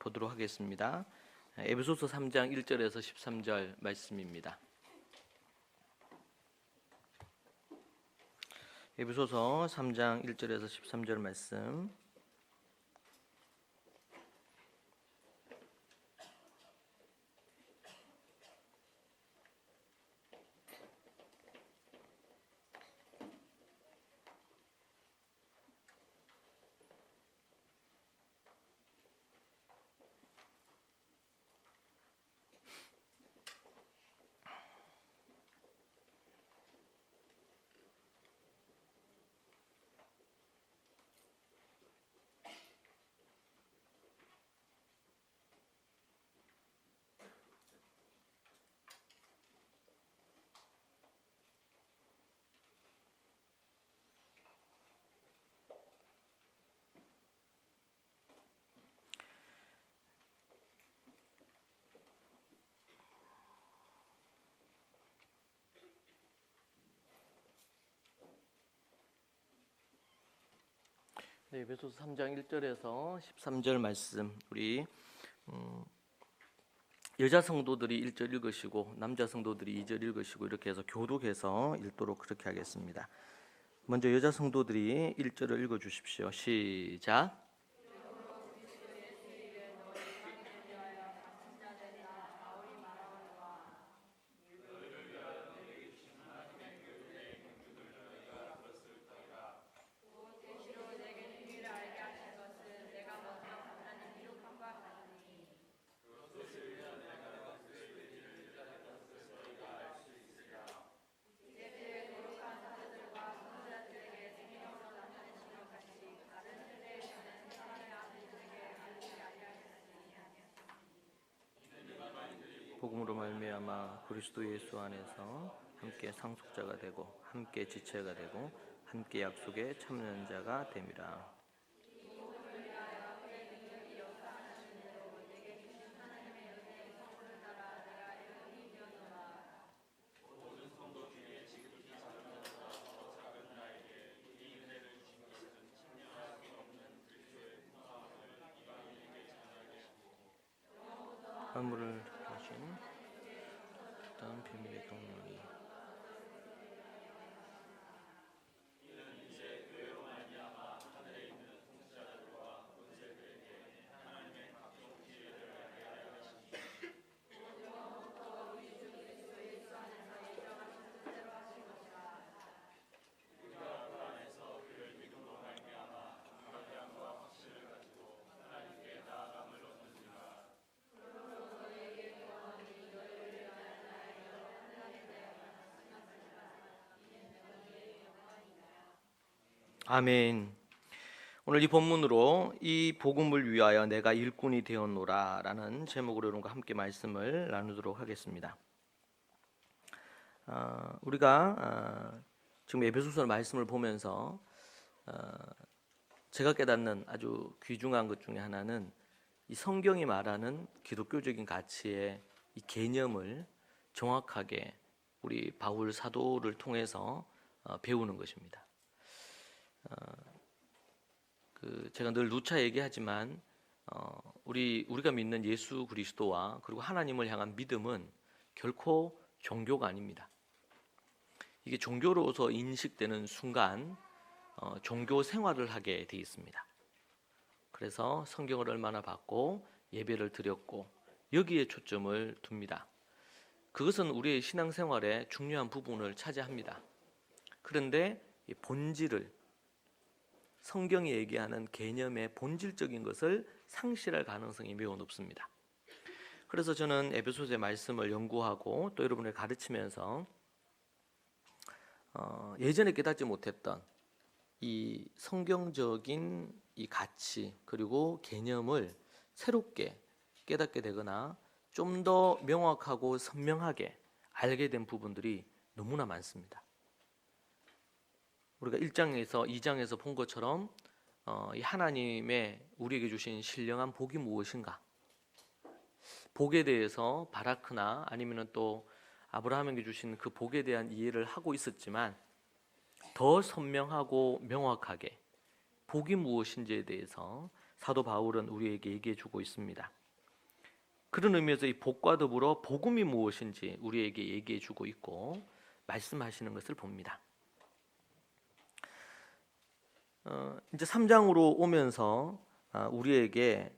보도록 하겠습니다. 에베소서 3장 1절에서 13절 말씀입니다. 에베소서 3장 1절에서 13절 말씀. 네, 에베소서 3장 1절에서 13절 말씀. 우리 여자 성도들이 1절 읽으시고 남자 성도들이 2절 읽으시고 이렇게 해서 교독해서 읽도록 그렇게 하겠습니다. 먼저 여자 성도들이 1절을 읽어 주십시오. 시작. 복음으로 말미암아 그리스도 예수 안에서 함께 상속자가 되고 함께 지체가 되고 함께 약속에 참여한 자가 됨이라. 만물을 하신 어떤 비밀의 경륜이 아멘. 오늘 이 본문으로 이 복음을 위하여 내가 일꾼이 되었노라 라는 제목으로 여러분과 함께 말씀을 나누도록 하겠습니다. 우리가 지금 에베소서 말씀을 보면서 제가 깨닫는 아주 귀중한 것 중에 하나는 이 성경이 말하는 기독교적인 가치의 이 개념을 정확하게 우리 바울 사도를 통해서 배우는 것입니다. 제가 늘 누차 얘기하지만 우리가 믿는 예수 그리스도와 그리고 하나님을 향한 믿음은 결코 종교가 아닙니다. 이게 종교로서 인식되는 순간 종교 생활을 하게 돼 있습니다. 그래서 성경을 얼마나 받고 예배를 드렸고 여기에 초점을 둡니다. 그것은 우리의 신앙생활의 중요한 부분을 차지합니다. 그런데 이 본질을 성경이 얘기하는 개념의 본질적인 것을 상실할 가능성이 매우 높습니다. 그래서 저는 에베소서의 말씀을 연구하고 또 여러분을 가르치면서 예전에 깨닫지 못했던 이 성경적인 이 가치 그리고 개념을 새롭게 깨닫게 되거나 좀 더 명확하고 선명하게 알게 된 부분들이 너무나 많습니다. 우리가 1장에서 2장에서 본 것처럼 이 하나님의 우리에게 주신 신령한 복이 무엇인가? 복에 대해서 바라크나 아니면 또 아브라함에게 주신 그 복에 대한 이해를 하고 있었지만 더 선명하고 명확하게 복이 무엇인지에 대해서 사도 바울은 우리에게 얘기해 주고 있습니다. 그런 의미에서 이 복과 더불어 복음이 무엇인지 우리에게 얘기해 주고 있고 말씀하시는 것을 봅니다. 이제 3장으로 오면서 우리에게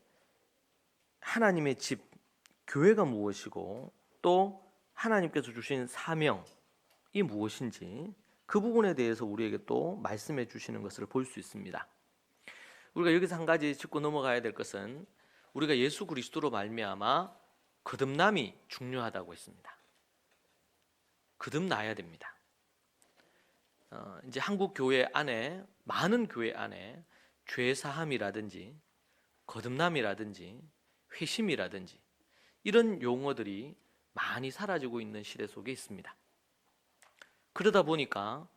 하나님의 집, 교회가 무엇이고 또 하나님께서 주신 사명이 무엇인지 그 부분에 대해서 우리에게 또 말씀해 주시는 것을 볼 수 있습니다. 우리가 여기서 한 가지 짚고 넘어가야 될 것은 우리가 예수 그리스도로 말미암아 거듭남이 중요하다고 했습니다. 거듭나야 됩니다. 이제 한국 교회 안에, 많은 교회 안에 죄 사함이라든지 거듭남이라든지 회심이라든지 이런 용어들이 많이 사라지고 있는 시대 속에 있습니다. 그러다 보니까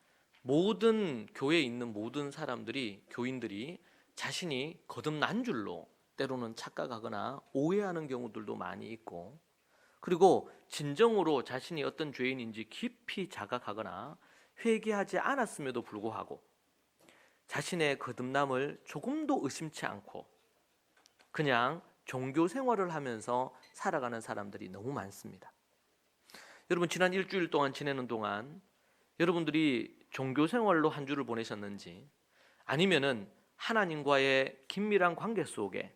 모든 교회에 있는 모든 사람들이, 교인들이 자신이 거듭난 줄로 때로는 착각하거나 오해하는 경우들도 많이 있고, 그리고 진정으로 자신이 어떤 죄인인지 깊이 자각하거나 회개하지 않았음에도 불구하고 자신의 거듭남을 조금도 의심치 않고 그냥 종교 생활을 하면서 살아가는 사람들이 너무 많습니다. 여러분, 지난 일주일 동안 지내는 동안 여러분들이 종교 생활로 한 주를 보내셨는지, 아니면은 하나님과의 긴밀한 관계 속에,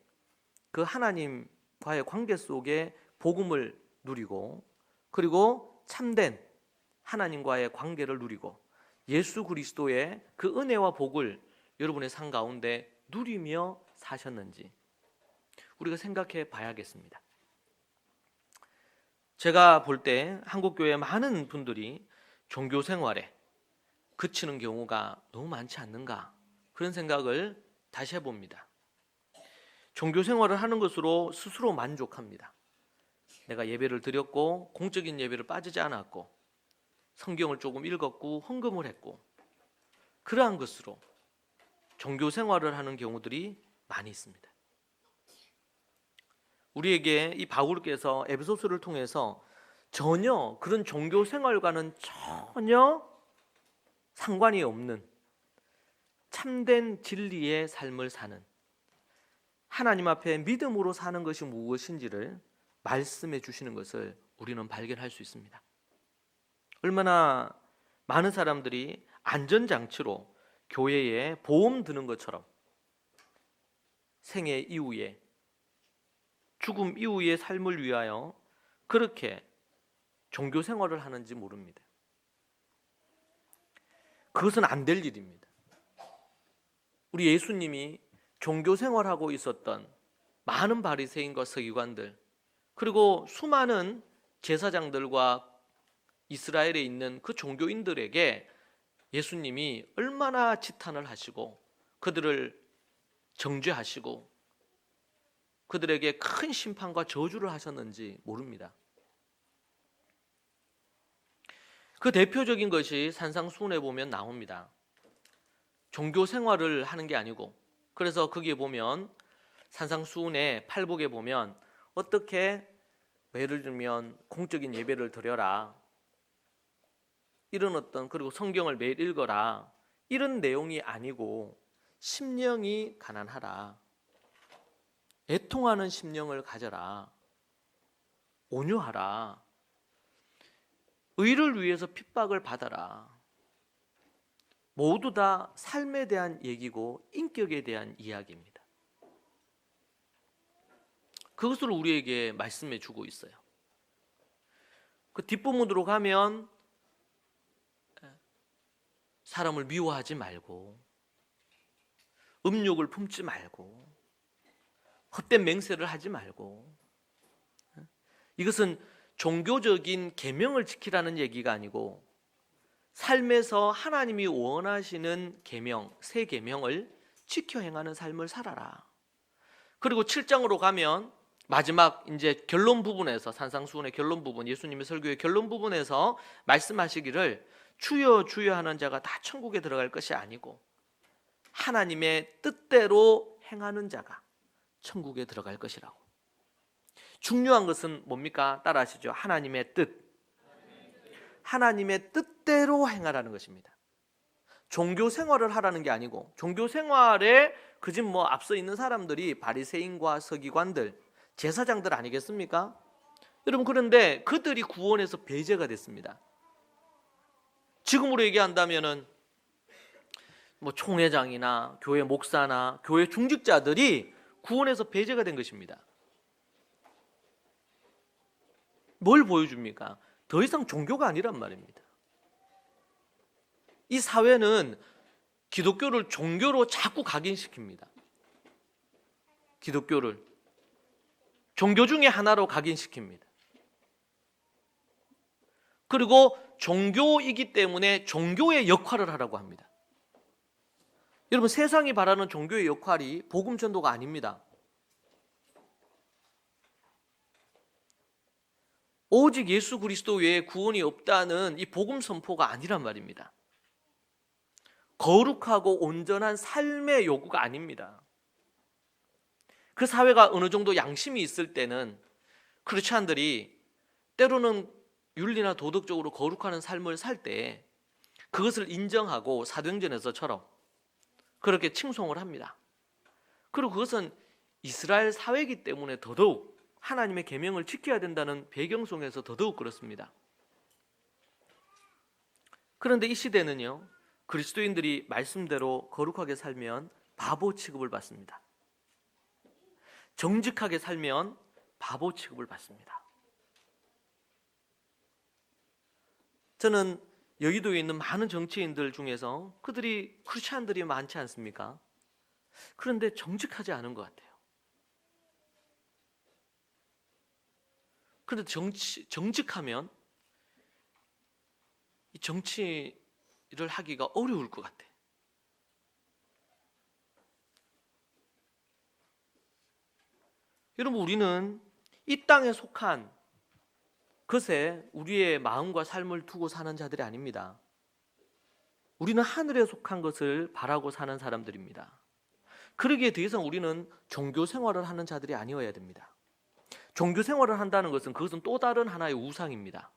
그 하나님과의 관계 속에 복음을 누리고, 그리고 참된 하나님과의 관계를 누리고 예수 그리스도의 그 은혜와 복을 여러분의 삶 가운데 누리며 사셨는지 우리가 생각해 봐야겠습니다. 제가 볼 때 한국교회 많은 분들이 종교 생활에 그치는 경우가 너무 많지 않는가, 그런 생각을 다시 해봅니다. 종교 생활을 하는 것으로 스스로 만족합니다. 내가 예배를 드렸고 공적인 예배를 빠지지 않았고 성경을 조금 읽었고 헌금을 했고, 그러한 것으로 종교 생활을 하는 경우들이 많이 있습니다. 우리에게 이 바울께서 에베소서를 통해서 전혀 그런 종교 생활과는 전혀 상관이 없는 참된 진리의 삶을 사는, 하나님 앞에 믿음으로 사는 것이 무엇인지를 말씀해 주시는 것을 우리는 발견할 수 있습니다. 얼마나 많은 사람들이 안전장치로 교회에 보험 드는 것처럼 생애 이후에, 죽음 이후의 삶을 위하여 그렇게 종교 생활을 하는지 모릅니다. 그것은 안 될 일입니다. 우리 예수님이 종교 생활하고 있었던 많은 바리새인과 서기관들, 그리고 수많은 제사장들과 이스라엘에 있는 그 종교인들에게 예수님이 얼마나 지탄을 하시고 그들을 정죄하시고 그들에게 큰 심판과 저주를 하셨는지 모릅니다. 그 대표적인 것이 산상수훈에 보면 나옵니다. 종교 생활을 하는 게 아니고, 그래서 거기에 보면 산상수훈의 팔복에 보면 어떻게, 예를 들면 공적인 예배를 드려라, 이런 어떤, 그리고 성경을 매일 읽어라, 이런 내용이 아니고 심령이 가난하라, 애통하는 심령을 가져라, 온유하라, 의를 위해서 핍박을 받아라, 모두 다 삶에 대한 얘기고 인격에 대한 이야기입니다. 그것을 우리에게 말씀해 주고 있어요. 그 뒷부분으로 가면 사람을 미워하지 말고, 음욕을 품지 말고, 헛된 맹세를 하지 말고, 이것은 종교적인 계명을 지키라는 얘기가 아니고 삶에서 하나님이 원하시는 계명, 새 계명을 지켜 행하는 삶을 살아라. 그리고 7장으로 가면 마지막 이제 결론 부분에서, 산상수훈의 결론 부분, 예수님의 설교의 결론 부분에서 말씀하시기를 주여 주여 하는 자가 다 천국에 들어갈 것이 아니고 하나님의 뜻대로 행하는 자가 천국에 들어갈 것이라고. 중요한 것은 뭡니까? 따라하시죠. 하나님의 뜻. 하나님의 뜻대로 행하라는 것입니다. 종교 생활을 하라는 게 아니고 종교 생활에 그 집 뭐 앞서 있는 사람들이 바리새인과 서기관들, 제사장들 아니겠습니까? 여러분, 그런데 그들이 구원에서 배제가 됐습니다. 지금으로 얘기한다면은 뭐 총회장이나 교회 목사나 교회 중직자들이 구원에서 배제가 된 것입니다. 뭘 보여줍니까? 더 이상 종교가 아니란 말입니다. 이 사회는 기독교를 종교로 자꾸 각인시킵니다. 기독교를 종교 중에 하나로 각인시킵니다. 그리고 종교이기 때문에 종교의 역할을 하라고 합니다. 여러분, 세상이 바라는 종교의 역할이 복음 전도가 아닙니다. 오직 예수 그리스도 외에 구원이 없다는 이 복음 선포가 아니란 말입니다. 거룩하고 온전한 삶의 요구가 아닙니다. 그 사회가 어느 정도 양심이 있을 때는 크리스찬들이 때로는 윤리나 도덕적으로 거룩한 삶을 살 때 그것을 인정하고 사도행전에서처럼 그렇게 칭송을 합니다. 그리고 그것은 이스라엘 사회이기 때문에 더더욱 하나님의 계명을 지켜야 된다는 배경 속에서 더더욱 그렇습니다. 그런데 이 시대는요, 그리스도인들이 말씀대로 거룩하게 살면 바보 취급을 받습니다. 정직하게 살면 바보 취급을 받습니다. 저는 여의도에 있는 많은 정치인들 중에서 그들이 크리스찬들이 많지 않습니까? 그런데 정직하지 않은 것 같아요. 그런데 정직하면 이 정치를 하기가 어려울 것 같아요. 여러분, 우리는 이 땅에 속한 것에 우리의 마음과 삶을 두고 사는 자들이 아닙니다. 우리는 하늘에 속한 것을 바라고 사는 사람들입니다. 그러기에 더 이상 우리는 종교 생활을 하는 자들이 아니어야 됩니다. 종교 생활을 한다는 것은 그것은 또 다른 하나의 우상입니다.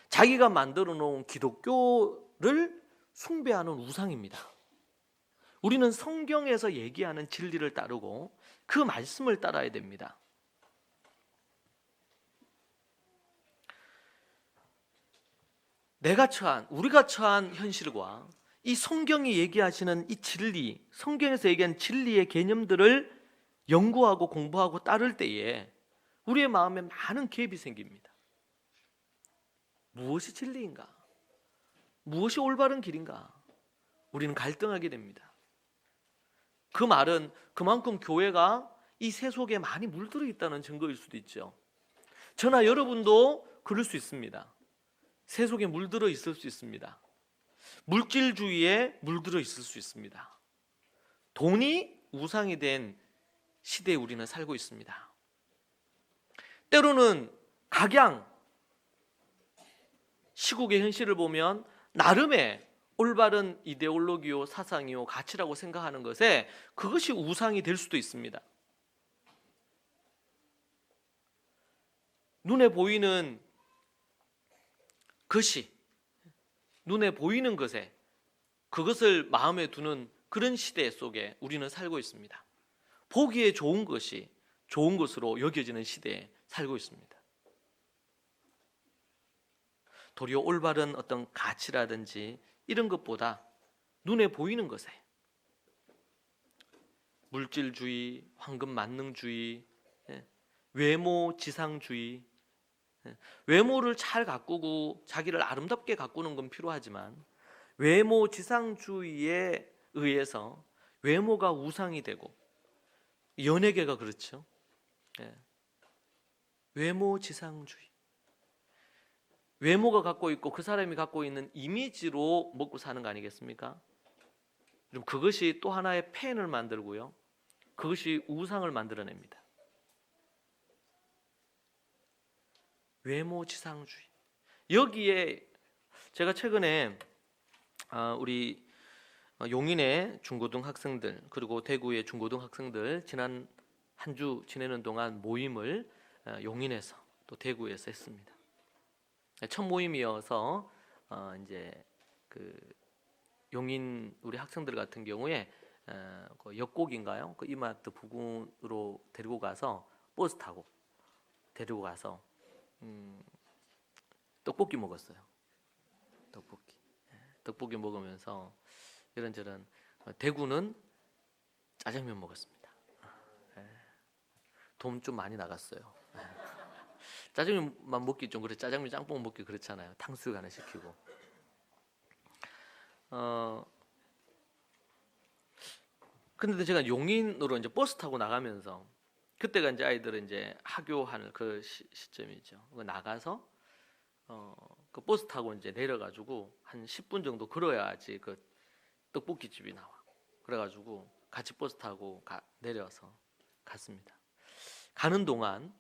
자기가 만들어 놓은 기독교를 숭배하는 우상입니다. 우리는 성경에서 얘기하는 진리를 따르고 그 말씀을 따라야 됩니다. 우리가 처한 현실과 이 성경이 얘기하시는 이 진리, 성경에서 얘기한 진리의 개념들을 연구하고 공부하고 따를 때에 우리의 마음에 많은 갭이 생깁니다. 무엇이 진리인가? 무엇이 올바른 길인가? 우리는 갈등하게 됩니다. 그 말은 그만큼 교회가 이 세속에 많이 물들어 있다는 증거일 수도 있죠. 저나 여러분도 그럴 수 있습니다. 세속에 물들어 있을 수 있습니다. 물질주의에 물들어 있을 수 있습니다. 돈이 우상이 된 시대에 우리는 살고 있습니다. 때로는 각양, 시국의 현실을 보면 나름의 올바른 이데올로기요, 사상이요, 가치라고 생각하는 것에 그것이 우상이 될 수도 있습니다. 눈에 보이는 것이, 눈에 보이는 것에 그것을 마음에 두는 그런 시대 속에 우리는 살고 있습니다. 보기에 좋은 것이 좋은 것으로 여겨지는 시대에 살고 있습니다. 도리어 올바른 어떤 가치라든지 이런 것보다 눈에 보이는 것에 물질주의, 황금 만능주의, 외모 지상주의, 외모를 잘 가꾸고 자기를 아름답게 가꾸는 건 필요하지만 외모 지상주의에 의해서 외모가 우상이 되고, 연예계가 그렇죠. 외모 지상주의, 외모가 갖고 있고 그 사람이 갖고 있는 이미지로 먹고 사는 거 아니겠습니까? 그럼 그것이 또 하나의 팬을 만들고요, 그것이 우상을 만들어냅니다. 외모 지상주의. 여기에 제가 최근에 우리 용인의 중고등 학생들, 그리고 대구의 중고등 학생들 지난 한 주 지내는 동안 모임을 용인에서 또 대구에서 했습니다. 첫 모임이어서 이제 그 용인 우리 학생들 같은 경우에 그 역곡인가요? 그 이마트 부근으로 데리고 가서 버스 타고 데리고 가서 떡볶이 먹었어요. 떡볶이. 떡볶이 먹으면서 이런저런 대구는 짜장면 먹었습니다. 돈 좀 많이 나갔어요. 짜장면만 먹기 좀 그래. 짜장면 짬뽕 먹기 그렇잖아요. 탕수육 하나 시키고. 근데 제가 용인으로 이제 버스 타고 나가면서 그때가 이제 아이들은 이제 하교하는 그 시점이죠. 나가서 그 버스 타고 이제 내려가지고 한 10분 정도 걸어야지 그 떡볶이 집이 나와. 그래가지고 같이 버스 타고 내려서 갔습니다. 가는 동안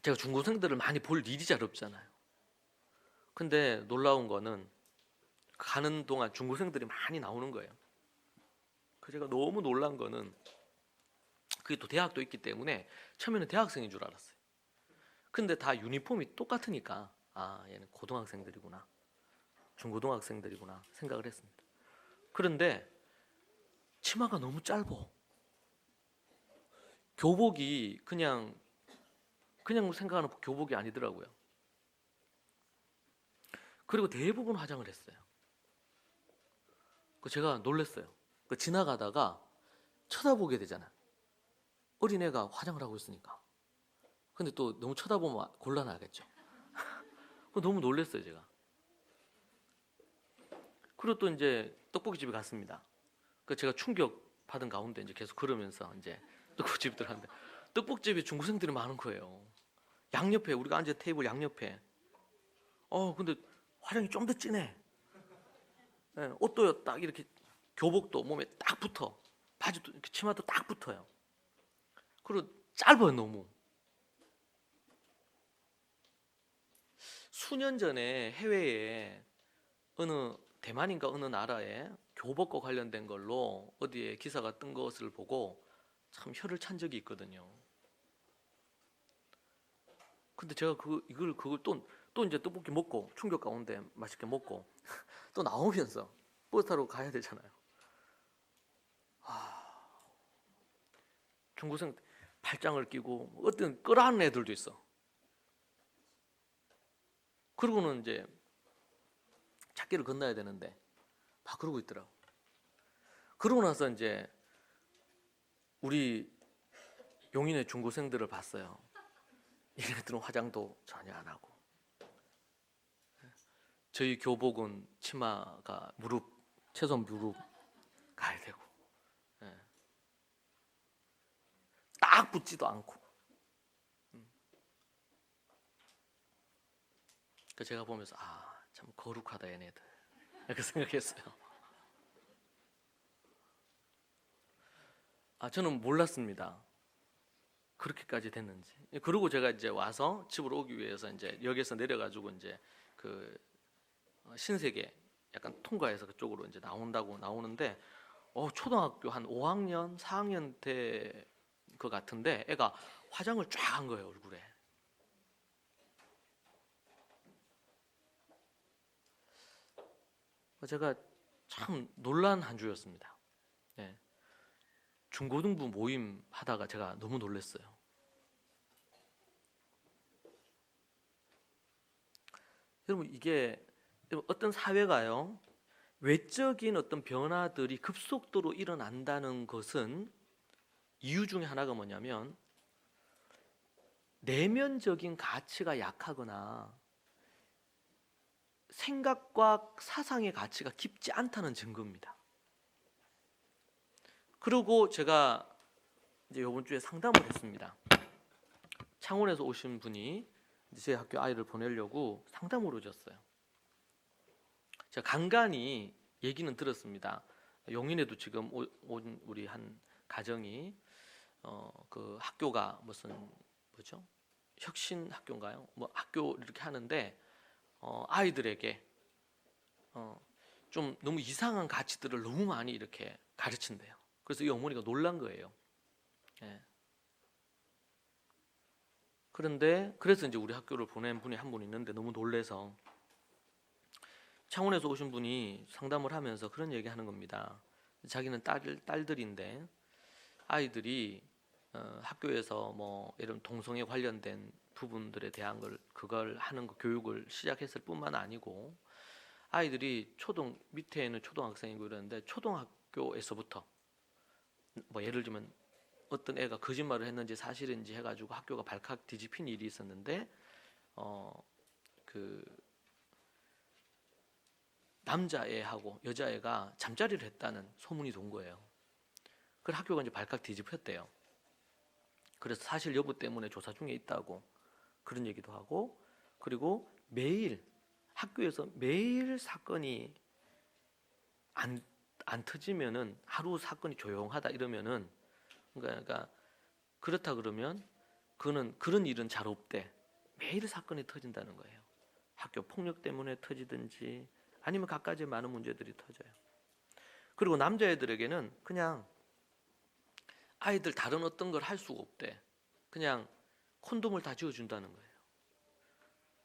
제가 중고생들을 많이 볼 일이 잘 없잖아요. 근데 놀라운 거는 가는 동안 중고생들이 많이 나오는 거예요. 그 제가 너무 놀란 거는 그게 또 대학도 있기 때문에 처음에는 대학생인 줄 알았어요. 근데 다 유니폼이 똑같으니까 얘는 고등학생들이구나, 중고등학생들이구나 생각을 했습니다. 그런데 치마가 너무 짧아. 교복이 그냥 생각하는 교복이 아니더라고요. 그리고 대부분 화장을 했어요. 제가 놀랐어요. 지나가다가 쳐다보게 되잖아. 어린애가 화장을 하고 있으니까. 근데 또 너무 쳐다보면 곤란하겠죠. 너무 놀랐어요, 제가. 그리고 또 이제 떡볶이 집에 갔습니다. 제가 충격 받은 가운데 이제 계속 걸으면서 이제 떡볶이 집에 들어갔는데 떡볶이 집에 중고생들이 많은 거예요. 양옆에 우리가 앉은 테이블 양옆에. 근데 화장이 좀 더 진해. 옷도 딱 이렇게 교복도 몸에 딱 붙어. 바지도 이렇게 치마도 딱 붙어요. 그리고 짧아요, 너무. 수년 전에 해외에 어느 대만인가 어느 나라에 교복과 관련된 걸로 어디에 기사가 뜬 것을 보고 참 혀를 찬 적이 있거든요. 근데 제가 그걸 또 이제 떡볶이 먹고 충격 가운데 맛있게 먹고 또 나오면서 버스 타러 가야 되잖아요. 중고생 팔짱을 끼고 어떤 끌어안는 애들도 있어. 그러고는 이제 찾기를 건너야 되는데 막 그러고 있더라고. 그러고 나서 이제 우리 용인의 중고생들을 봤어요. 얘네들은 화장도 전혀 안 하고, 저희 교복은 치마가 최소 무릎 가야 되고, 딱 붙지도 않고. 제가 보면서 참 거룩하다 얘네들, 이렇게 생각했어요. 저는 몰랐습니다. 그렇게까지 됐는지. 그리고 제가 이제 와서 집으로 오기 위해서 이제 역에서 내려가지고 이제 그 신세계 약간 통과해서 그쪽으로 이제 나오는데 초등학교 한 5학년, 4학년 때 그 같은데 애가 화장을 쫙 한 거예요, 얼굴에. 제가 참 놀란 한 주였습니다. 네. 중고등부 모임 하다가 제가 너무 놀랐어요. 여러분, 이게 어떤 사회가요, 외적인 어떤 변화들이 급속도로 일어난다는 것은 이유 중에 하나가 뭐냐면 내면적인 가치가 약하거나 생각과 사상의 가치가 깊지 않다는 증거입니다. 그리고 제가 이제 이번 주에 상담을 했습니다. 창원에서 오신 분이 제 학교 아이를 보내려고 상담을 오셨어요. 제가 간간히 얘기는 들었습니다. 용인에도 지금 온 우리 한 가정이 그 학교가 무슨 뭐죠? 혁신 학교인가요? 뭐 학교 이렇게 하는데 아이들에게 좀 너무 이상한 가치들을 너무 많이 이렇게 가르친대요. 그래서 이 어머니가 놀란 거예요. 예. 그래서 이제 우리 학교를 보낸 분이 한 분 있는데 너무 놀래서 창원에서 오신 분이 상담을 하면서 그런 얘기 하는 겁니다. 자기는 딸들인데 아이들이 학교에서 뭐 이런 동성애 관련된 부분들에 대한 그걸 하는 거 교육을 시작했을 뿐만 아니고 아이들이 밑에는 초등학생이고 이러는데 초등학교에서부터 뭐 예를 들면 어떤 애가 거짓말을 했는지 사실인지 해가지고 학교가 발칵 뒤집힌 일이 있었는데 그 남자애하고 여자애가 잠자리를 했다는 소문이 돈 거예요. 그래서 학교가 이제 발칵 뒤집혔대요. 그래서 사실 여부 때문에 조사 중에 있다고 그런 얘기도 하고, 그리고 매일 학교에서 매일 사건이 안 터지면은 하루 사건이 조용하다 이러면은 그러니까 그렇다 그러면 그는 그런 일은 잘 없대. 매일 사건이 터진다는 거예요. 학교 폭력 때문에 터지든지 아니면 갖가지 많은 문제들이 터져요. 그리고 남자애들에게는 그냥 아이들 다른 어떤 걸 할 수가 없대. 그냥 콘돔을 다 지어준다는 거예요.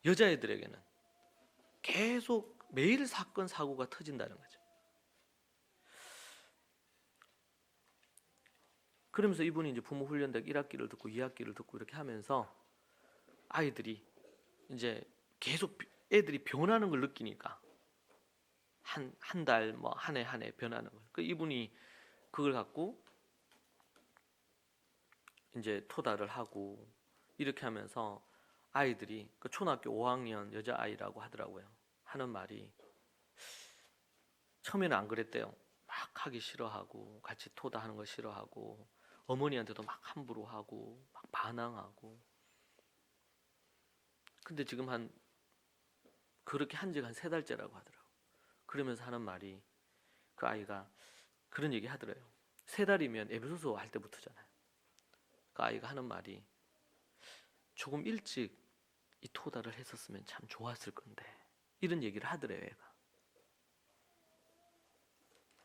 여자애들에게는 계속 매일 사건 사고가 터진다는 거죠. 그러면서 이분이 이제 부모 훈련대 1학기를 듣고 2학기를 듣고 이렇게 하면서 아이들이 이제 계속 애들이 변하는 걸 느끼니까 한 달 뭐 한 해 변하는 걸. 그 이분이 그걸 갖고 이제 토달을 하고 이렇게 하면서 아이들이 그 초등학교 5학년 여자아이라고 하더라고요. 하는 말이 처음에는 안 그랬대요. 막 하기 싫어하고 같이 토다하는 거 싫어하고 어머니한테도 막 함부로 하고 막 반항하고. 근데 지금 그렇게 한 지가 한 3달째라고 하더라고요. 그러면서 하는 말이 그 아이가 그런 얘기 하더래요. 3달이면 에베소서 할 때부터잖아요. 그 아이가 하는 말이 조금 일찍 이 토달을 했었으면 참 좋았을 건데 이런 얘기를 하더래요, 얘가.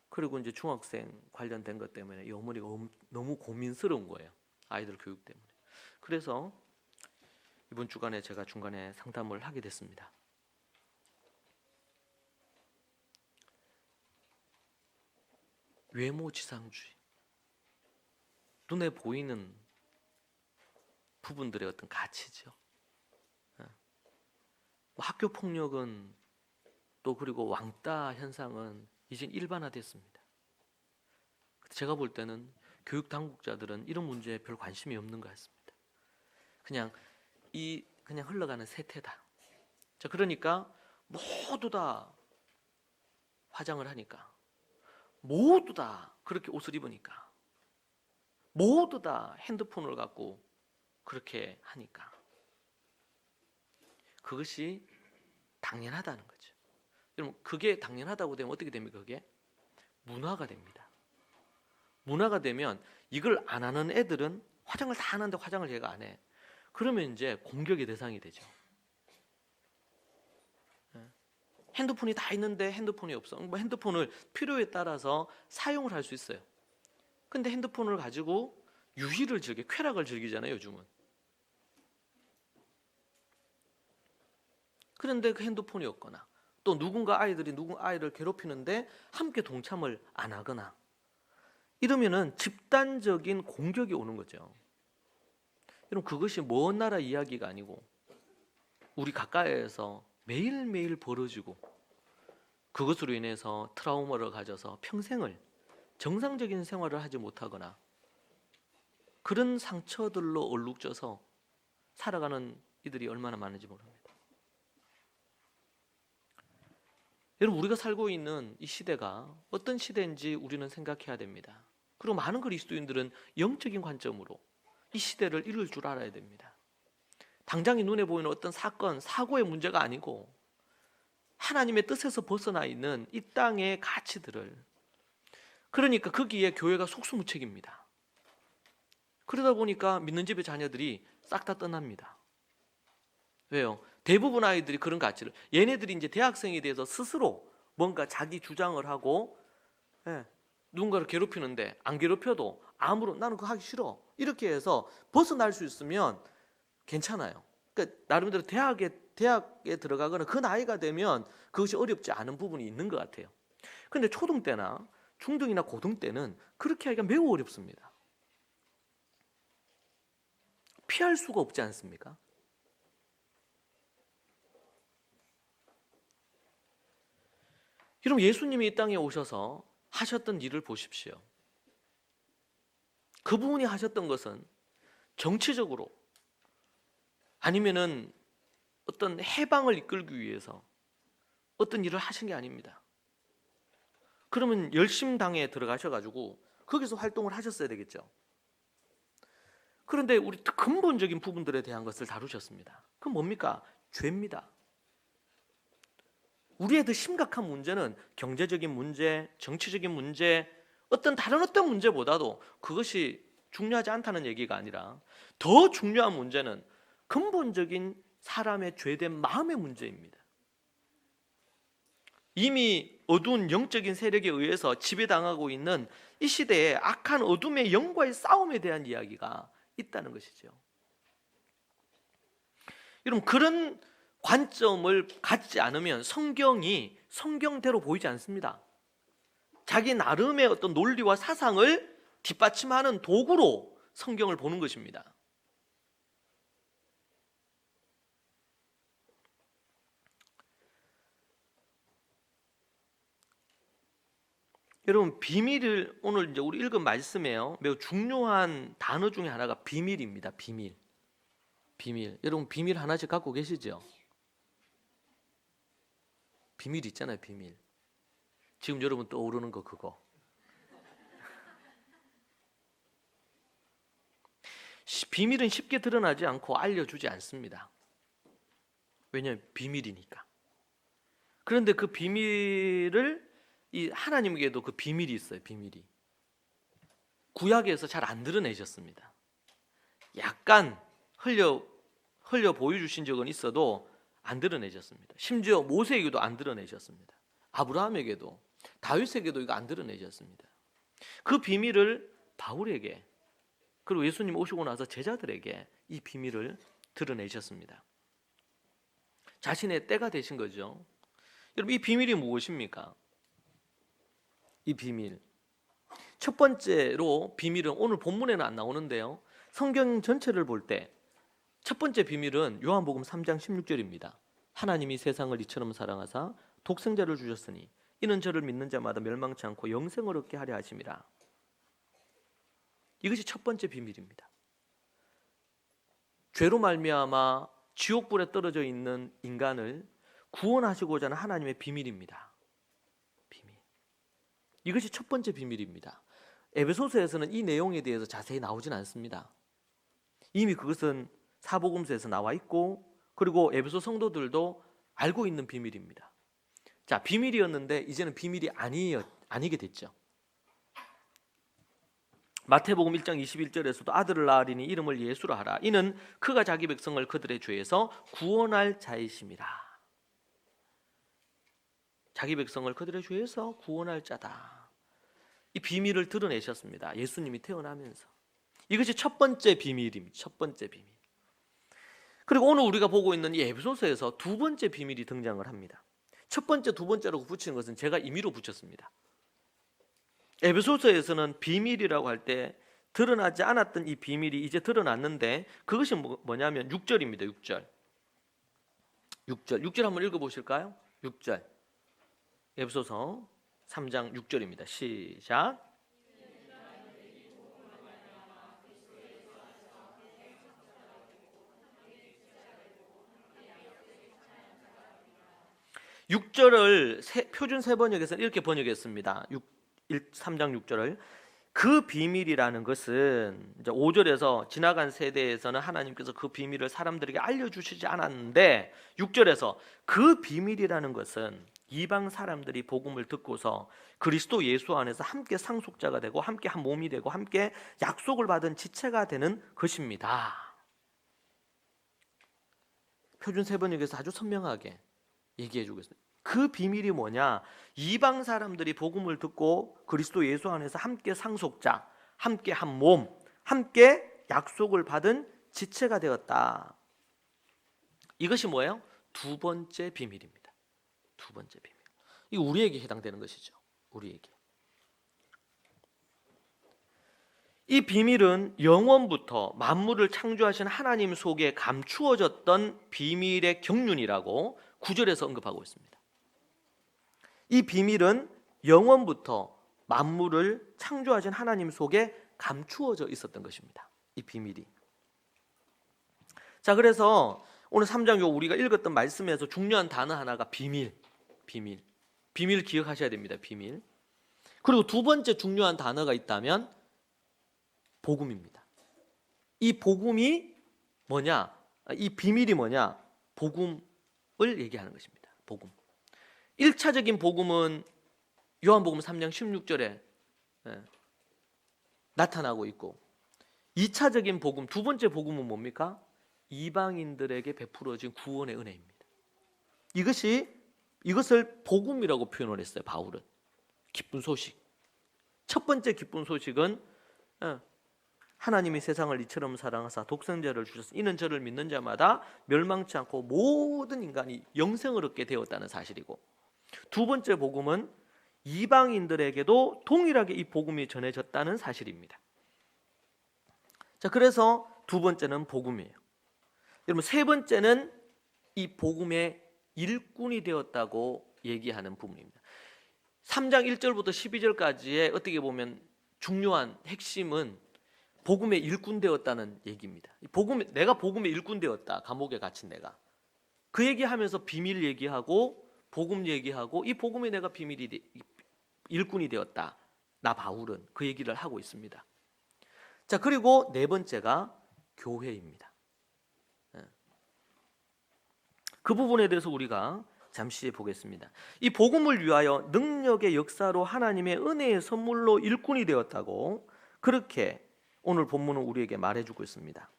그리고 이제 중학생 관련된 것 때문에 이 어머니가 너무 고민스러운 거예요. 아이들 교육 때문에. 그래서 이번 주간에 제가 중간에 상담을 하게 됐습니다. 외모지상주의, 눈에 보이는 부분들의 어떤 가치죠. 학교 폭력은 또 그리고 왕따 현상은 이제 일반화됐습니다. 제가 볼 때는 교육 당국자들은 이런 문제에 별 관심이 없는 것 같습니다. 그냥 흘러가는 세태다. 자, 그러니까 모두 다 화장을 하니까, 모두 다 그렇게 옷을 입으니까, 모두 다 핸드폰을 갖고 그렇게 하니까 그것이 당연하다는 거죠. 여러분, 그게 당연하다고 되면 어떻게 됩니까? 그게 문화가 됩니다. 문화가 되면 이걸 안 하는 애들은 화장을 다 하는데 화장을 얘가 안 해. 그러면 이제 공격의 대상이 되죠. 핸드폰이 다 있는데 핸드폰이 없어. 뭐 핸드폰을 필요에 따라서 사용을 할 수 있어요. 근데 핸드폰을 가지고 쾌락을 즐기잖아요, 요즘은. 그런데 그 핸드폰이 없거나 또 아이들이 아이를 괴롭히는데 함께 동참을 안 하거나 이러면은 집단적인 공격이 오는 거죠. 여러분, 그것이 먼 나라 이야기가 아니고 우리 가까이에서 매일매일 벌어지고 그것으로 인해서 트라우마를 가져서 평생을 정상적인 생활을 하지 못하거나 그런 상처들로 얼룩져서 살아가는 이들이 얼마나 많은지 모릅니다. 여러분, 우리가 살고 있는 이 시대가 어떤 시대인지 우리는 생각해야 됩니다. 그리고 많은 그리스도인들은 영적인 관점으로 이 시대를 읽을 줄 알아야 됩니다. 당장이 눈에 보이는 어떤 사건, 사고의 문제가 아니고 하나님의 뜻에서 벗어나 있는 이 땅의 가치들을, 그러니까 거기에 교회가 속수무책입니다. 그러다 보니까 믿는 집의 자녀들이 싹 다 떠납니다. 왜요? 대부분 아이들이 그런 가치를, 얘네들이 이제 대학생에 대해서 스스로 뭔가 자기 주장을 하고 누군가를 괴롭히는데 안 괴롭혀도 나는 그거 하기 싫어 이렇게 해서 벗어날 수 있으면 괜찮아요. 그러니까 나름대로 대학에 대학에 들어가거나 그 나이가 되면 그것이 어렵지 않은 부분이 있는 것 같아요. 그런데 초등 때나 중등이나 고등 때는 그렇게 하기가 매우 어렵습니다. 피할 수가 없지 않습니까? 여러분, 예수님이 이 땅에 오셔서 하셨던 일을 보십시오. 그분이 하셨던 것은 정치적으로 아니면은 어떤 해방을 이끌기 위해서 어떤 일을 하신 게 아닙니다. 그러면 열심당에 들어가셔가지고 거기서 활동을 하셨어야 되겠죠. 그런데 우리 근본적인 부분들에 대한 것을 다루셨습니다. 그건 뭡니까? 죄입니다. 우리의 더 심각한 문제는 경제적인 문제, 정치적인 문제, 다른 어떤 문제보다도 그것이 중요하지 않다는 얘기가 아니라 더 중요한 문제는 근본적인 사람의 죄된 마음의 문제입니다. 이미 어두운 영적인 세력에 의해서 지배당하고 있는 이 시대의 악한 어둠의 영과의 싸움에 대한 이야기가 있다는 것이죠. 여러분, 그런 관점을 갖지 않으면 성경이 성경대로 보이지 않습니다. 자기 나름의 어떤 논리와 사상을 뒷받침하는 도구로 성경을 보는 것입니다. 여러분, 비밀을 오늘 이제 우리 읽은 말씀에요. 매우 중요한 단어 중에 하나가 비밀입니다. 비밀. 비밀. 여러분, 비밀 하나씩 갖고 계시죠? 비밀 있잖아요, 비밀. 지금 여러분 떠오르는 거 그거. 비밀은 쉽게 드러나지 않고 알려주지 않습니다. 왜냐하면 비밀이니까. 그런데 그 비밀을 이 하나님에게도 그 비밀이 있어요. 비밀이. 구약에서 잘 안 드러내셨습니다. 약간 흘려 보여주신 적은 있어도 안 드러내셨습니다. 심지어 모세에게도 안 드러내셨습니다. 아브라함에게도, 다윗에게도 이거 안 드러내셨습니다. 그 비밀을 바울에게, 그리고 예수님 오시고 나서 제자들에게 이 비밀을 드러내셨습니다. 자신의 때가 되신 거죠. 여러분, 이 비밀이 무엇입니까? 이 비밀. 첫 번째로 비밀은 오늘 본문에는 안 나오는데요. 성경 전체를 볼 때 첫 번째 비밀은 요한복음 3장 16절입니다. 하나님이 세상을 이처럼 사랑하사 독생자를 주셨으니 이는 저를 믿는 자마다 멸망치 않고 영생을 얻게 하려 하심이라. 이것이 첫 번째 비밀입니다. 죄로 말미암아 지옥불에 떨어져 있는 인간을 구원하시고자 하는 하나님의 비밀입니다. 비밀. 이것이 첫 번째 비밀입니다. 에베소서에서는 이 내용에 대해서 자세히 나오진 않습니다. 이미 그것은 사복음서에서 나와 있고, 그리고 에베소 성도들도 알고 있는 비밀입니다. 자, 비밀이었는데 이제는 비밀이 아니게 됐죠. 마태복음 1장 21절에서도 아들을 낳으리니 이름을 예수라 하라. 이는 그가 자기 백성을 그들의 죄에서 구원할 자이심이라. 자기 백성을 그들의 죄에서 구원할 자다. 이 비밀을 드러내셨습니다. 예수님이 태어나면서. 이것이 첫 번째 비밀입니다. 첫 번째 비밀. 그리고 오늘 우리가 보고 있는 이 에베소서에서 두 번째 비밀이 등장을 합니다. 첫 번째, 두 번째로 붙이는 것은 제가 임의로 붙였습니다. 에베소서에서는 비밀이라고 할 때 드러나지 않았던 이 비밀이 이제 드러났는데, 그것이 뭐냐면 6절입니다. 6절 한번 읽어보실까요? 6절. 에베소서 3장 6절입니다. 시작. 6절을 표준 세번역에서는 이렇게 번역했습니다. 3장 6절을 그 비밀이라는 것은 이제 5절에서 지나간 세대에서는 하나님께서 그 비밀을 사람들에게 알려주시지 않았는데, 6절에서 그 비밀이라는 것은 이방 사람들이 복음을 듣고서 그리스도 예수 안에서 함께 상속자가 되고 함께 한 몸이 되고 함께 약속을 받은 지체가 되는 것입니다. 표준 세번역에서 아주 선명하게 얘기해 주겠습니다. 그 비밀이 뭐냐? 이방 사람들이 복음을 듣고 그리스도 예수 안에서 함께 상속자, 함께 한 몸, 함께 약속을 받은 지체가 되었다. 이것이 뭐예요? 두 번째 비밀입니다. 두 번째 비밀. 이 우리에게 해당되는 것이죠. 우리에게. 이 비밀은 영원부터 만물을 창조하신 하나님 속에 감추어졌던 비밀의 경륜이라고 9절에서 언급하고 있습니다. 이 비밀은 영원부터 만물을 창조하신 하나님 속에 감추어져 있었던 것입니다. 이 비밀이. 자, 그래서 오늘 3장 요 우리가 읽었던 말씀에서 중요한 단어 하나가 비밀. 비밀 기억하셔야 됩니다. 비밀. 그리고 두 번째 중요한 단어가 있다면 복음입니다. 이 복음이 뭐냐? 이 비밀이 뭐냐? 복음을 얘기하는 것입니다. 복음. 1차적인 복음은 요한복음 3장 16절에 나타나고 있고, 2차적인 복음, 두 번째 복음은 뭡니까? 이방인들에게 베풀어진 구원의 은혜입니다. 이것을 복음이라고 표현을 했어요. 바울은. 기쁜 소식. 첫 번째 기쁜 소식은 하나님이 세상을 이처럼 사랑하사 독생자를 주셨으니 이는 저를 믿는 자마다 멸망치 않고 모든 인간이 영생을 얻게 되었다는 사실이고, 두 번째 복음은 이방인들에게도 동일하게 이 복음이 전해졌다는 사실입니다. 자, 그래서 두 번째는 복음이에요. 여러분, 세 번째는 이 복음의 일꾼이 되었다고 얘기하는 부분입니다. 3장 1절부터 12절까지의 어떻게 보면 중요한 핵심은 복음의 일꾼 되었다는 얘기입니다. 내가 복음의 일꾼 되었다. 감옥에 갇힌 내가. 그 얘기하면서 비밀 얘기하고 복음 얘기하고 이 복음에 내가 일꾼이 되었다. 나 바울은 그 얘기를 하고 있습니다. 자, 그리고 네 번째가 교회입니다. 그 부분에 대해서 우리가 잠시 보겠습니다. 이 복음을 위하여 능력의 역사로 하나님의 은혜의 선물로 일꾼이 되었다고 그렇게 오늘 본문은 우리에게 말해주고 있습니다.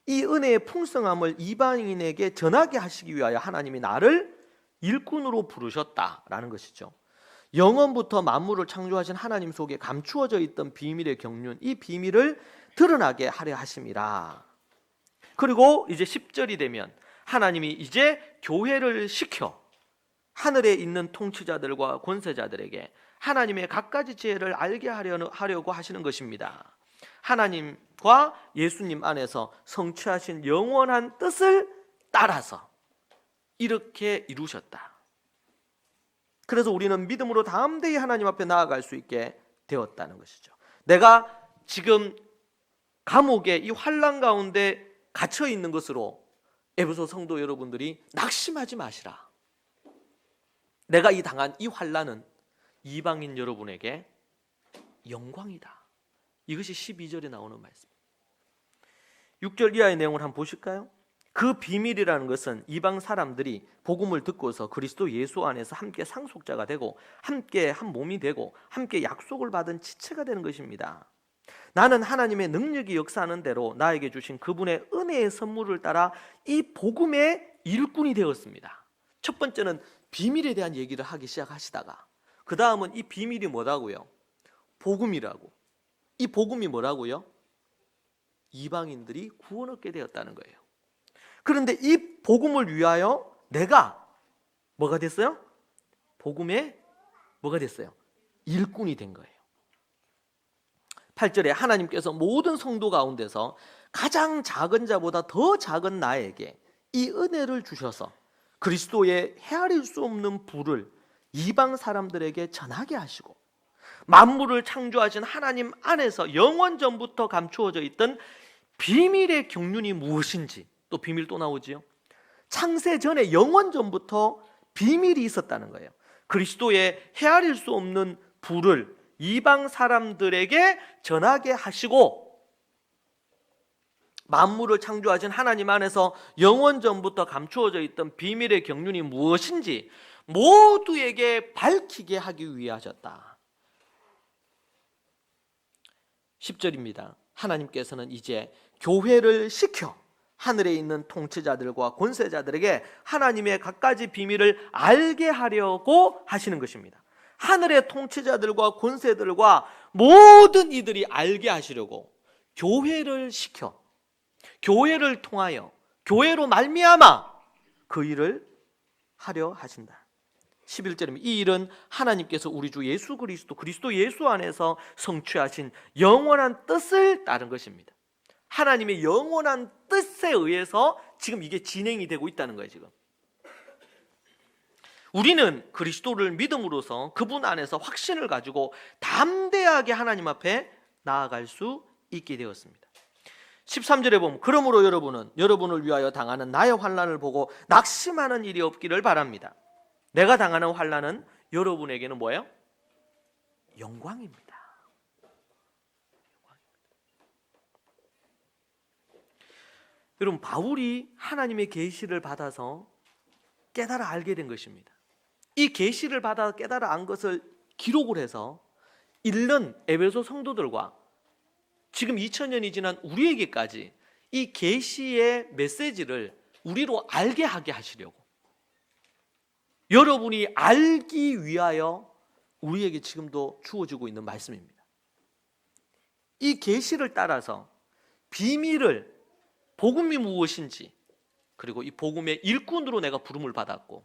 이 은혜의 풍성함을 이방인에게 전하게 하시기 위하여 하나님이 나를 일꾼으로 부르셨다라는 것이죠. 영원부터 만물을 창조하신 하나님 속에 감추어져 있던 비밀의 경륜, 이 비밀을 드러나게 하려 하심이라. 그리고 이제 10절이 되면 하나님이 이제 교회를 시켜 하늘에 있는 통치자들과 권세자들에게 하나님의 갖가지 지혜를 알게 하려고 하시는 것입니다. 하나님과 예수님 안에서 성취하신 영원한 뜻을 따라서 이렇게 이루셨다. 그래서 우리는 믿음으로 담대히 하나님 앞에 나아갈 수 있게 되었다는 것이죠. 내가 지금 감옥에 이 환난 가운데 갇혀 있는 것으로 에베소 성도 여러분들이 낙심하지 마시라. 내가 당한 이 환난은 이방인 여러분에게 영광이다. 이것이 12절에 나오는 말씀. 6절 이하의 내용을 한번 보실까요? 그 비밀이라는 것은 이방 사람들이 복음을 듣고서 그리스도 예수 안에서 함께 상속자가 되고 함께 한 몸이 되고 함께 약속을 받은 지체가 되는 것입니다. 나는 하나님의 능력이 역사하는 대로 나에게 주신 그분의 은혜의 선물을 따라 이 복음의 일꾼이 되었습니다. 첫 번째는 비밀에 대한 얘기를 하기 시작하시다가 그 다음은 이 비밀이 뭐라고요? 복음이라고. 이 복음이 뭐라고요? 이방인들이 구원 얻게 되었다는 거예요. 그런데 이 복음을 위하여 내가 뭐가 됐어요? 복음의 뭐가 됐어요? 일꾼이 된 거예요. 8절에 하나님께서 모든 성도 가운데서 가장 작은 자보다 더 작은 나에게 이 은혜를 주셔서 그리스도의 헤아릴 수 없는 부를 이방 사람들에게 전하게 하시고 만물을 창조하신 하나님 안에서 영원 전부터 감추어져 있던 비밀의 경륜이 무엇인지, 또 비밀 또 나오지요. 창세 전에 영원 전부터 비밀이 있었다는 거예요. 그리스도의 헤아릴 수 없는 부를 이방 사람들에게 전하게 하시고 만물을 창조하신 하나님 안에서 영원 전부터 감추어져 있던 비밀의 경륜이 무엇인지 모두에게 밝히게 하기 위해 하셨다. 10절입니다. 하나님께서는 이제 교회를 시켜 하늘에 있는 통치자들과 권세자들에게 하나님의 갖가지 비밀을 알게 하려고 하시는 것입니다. 하늘의 통치자들과 권세들과 모든 이들이 알게 하시려고 교회를 시켜 교회를 통하여 교회로 말미암아 그 일을 하려 하신다. 11절입니다. 이 일은 하나님께서 우리 주 예수 그리스도 예수 안에서 성취하신 영원한 뜻을 따른 것입니다. 하나님의 영원한 뜻에 의해서 지금 이게 진행이 되고 있다는 거예요. 지금 우리는 그리스도를 믿음으로써 그분 안에서 확신을 가지고 담대하게 하나님 앞에 나아갈 수 있게 되었습니다. 13절에 보면 그러므로 여러분은 여러분을 위하여 당하는 나의 환난을 보고 낙심하는 일이 없기를 바랍니다. 내가 당하는 환난은 여러분에게는 뭐예요? 영광입니다. 여러분, 바울이 하나님의 계시를 받아서 깨달아 알게 된 것입니다. 이 계시를 받아 깨달아 안 것을 기록을 해서 읽는 에베소 성도들과 지금 2000년이 지난 우리에게까지 이 계시의 메시지를 우리로 알게 하게 하시려고, 여러분이 알기 위하여 우리에게 지금도 주어지고 있는 말씀입니다. 이 계시를 따라서 비밀을, 복음이 무엇인지, 그리고 이 복음의 일꾼으로 내가 부름을 받았고,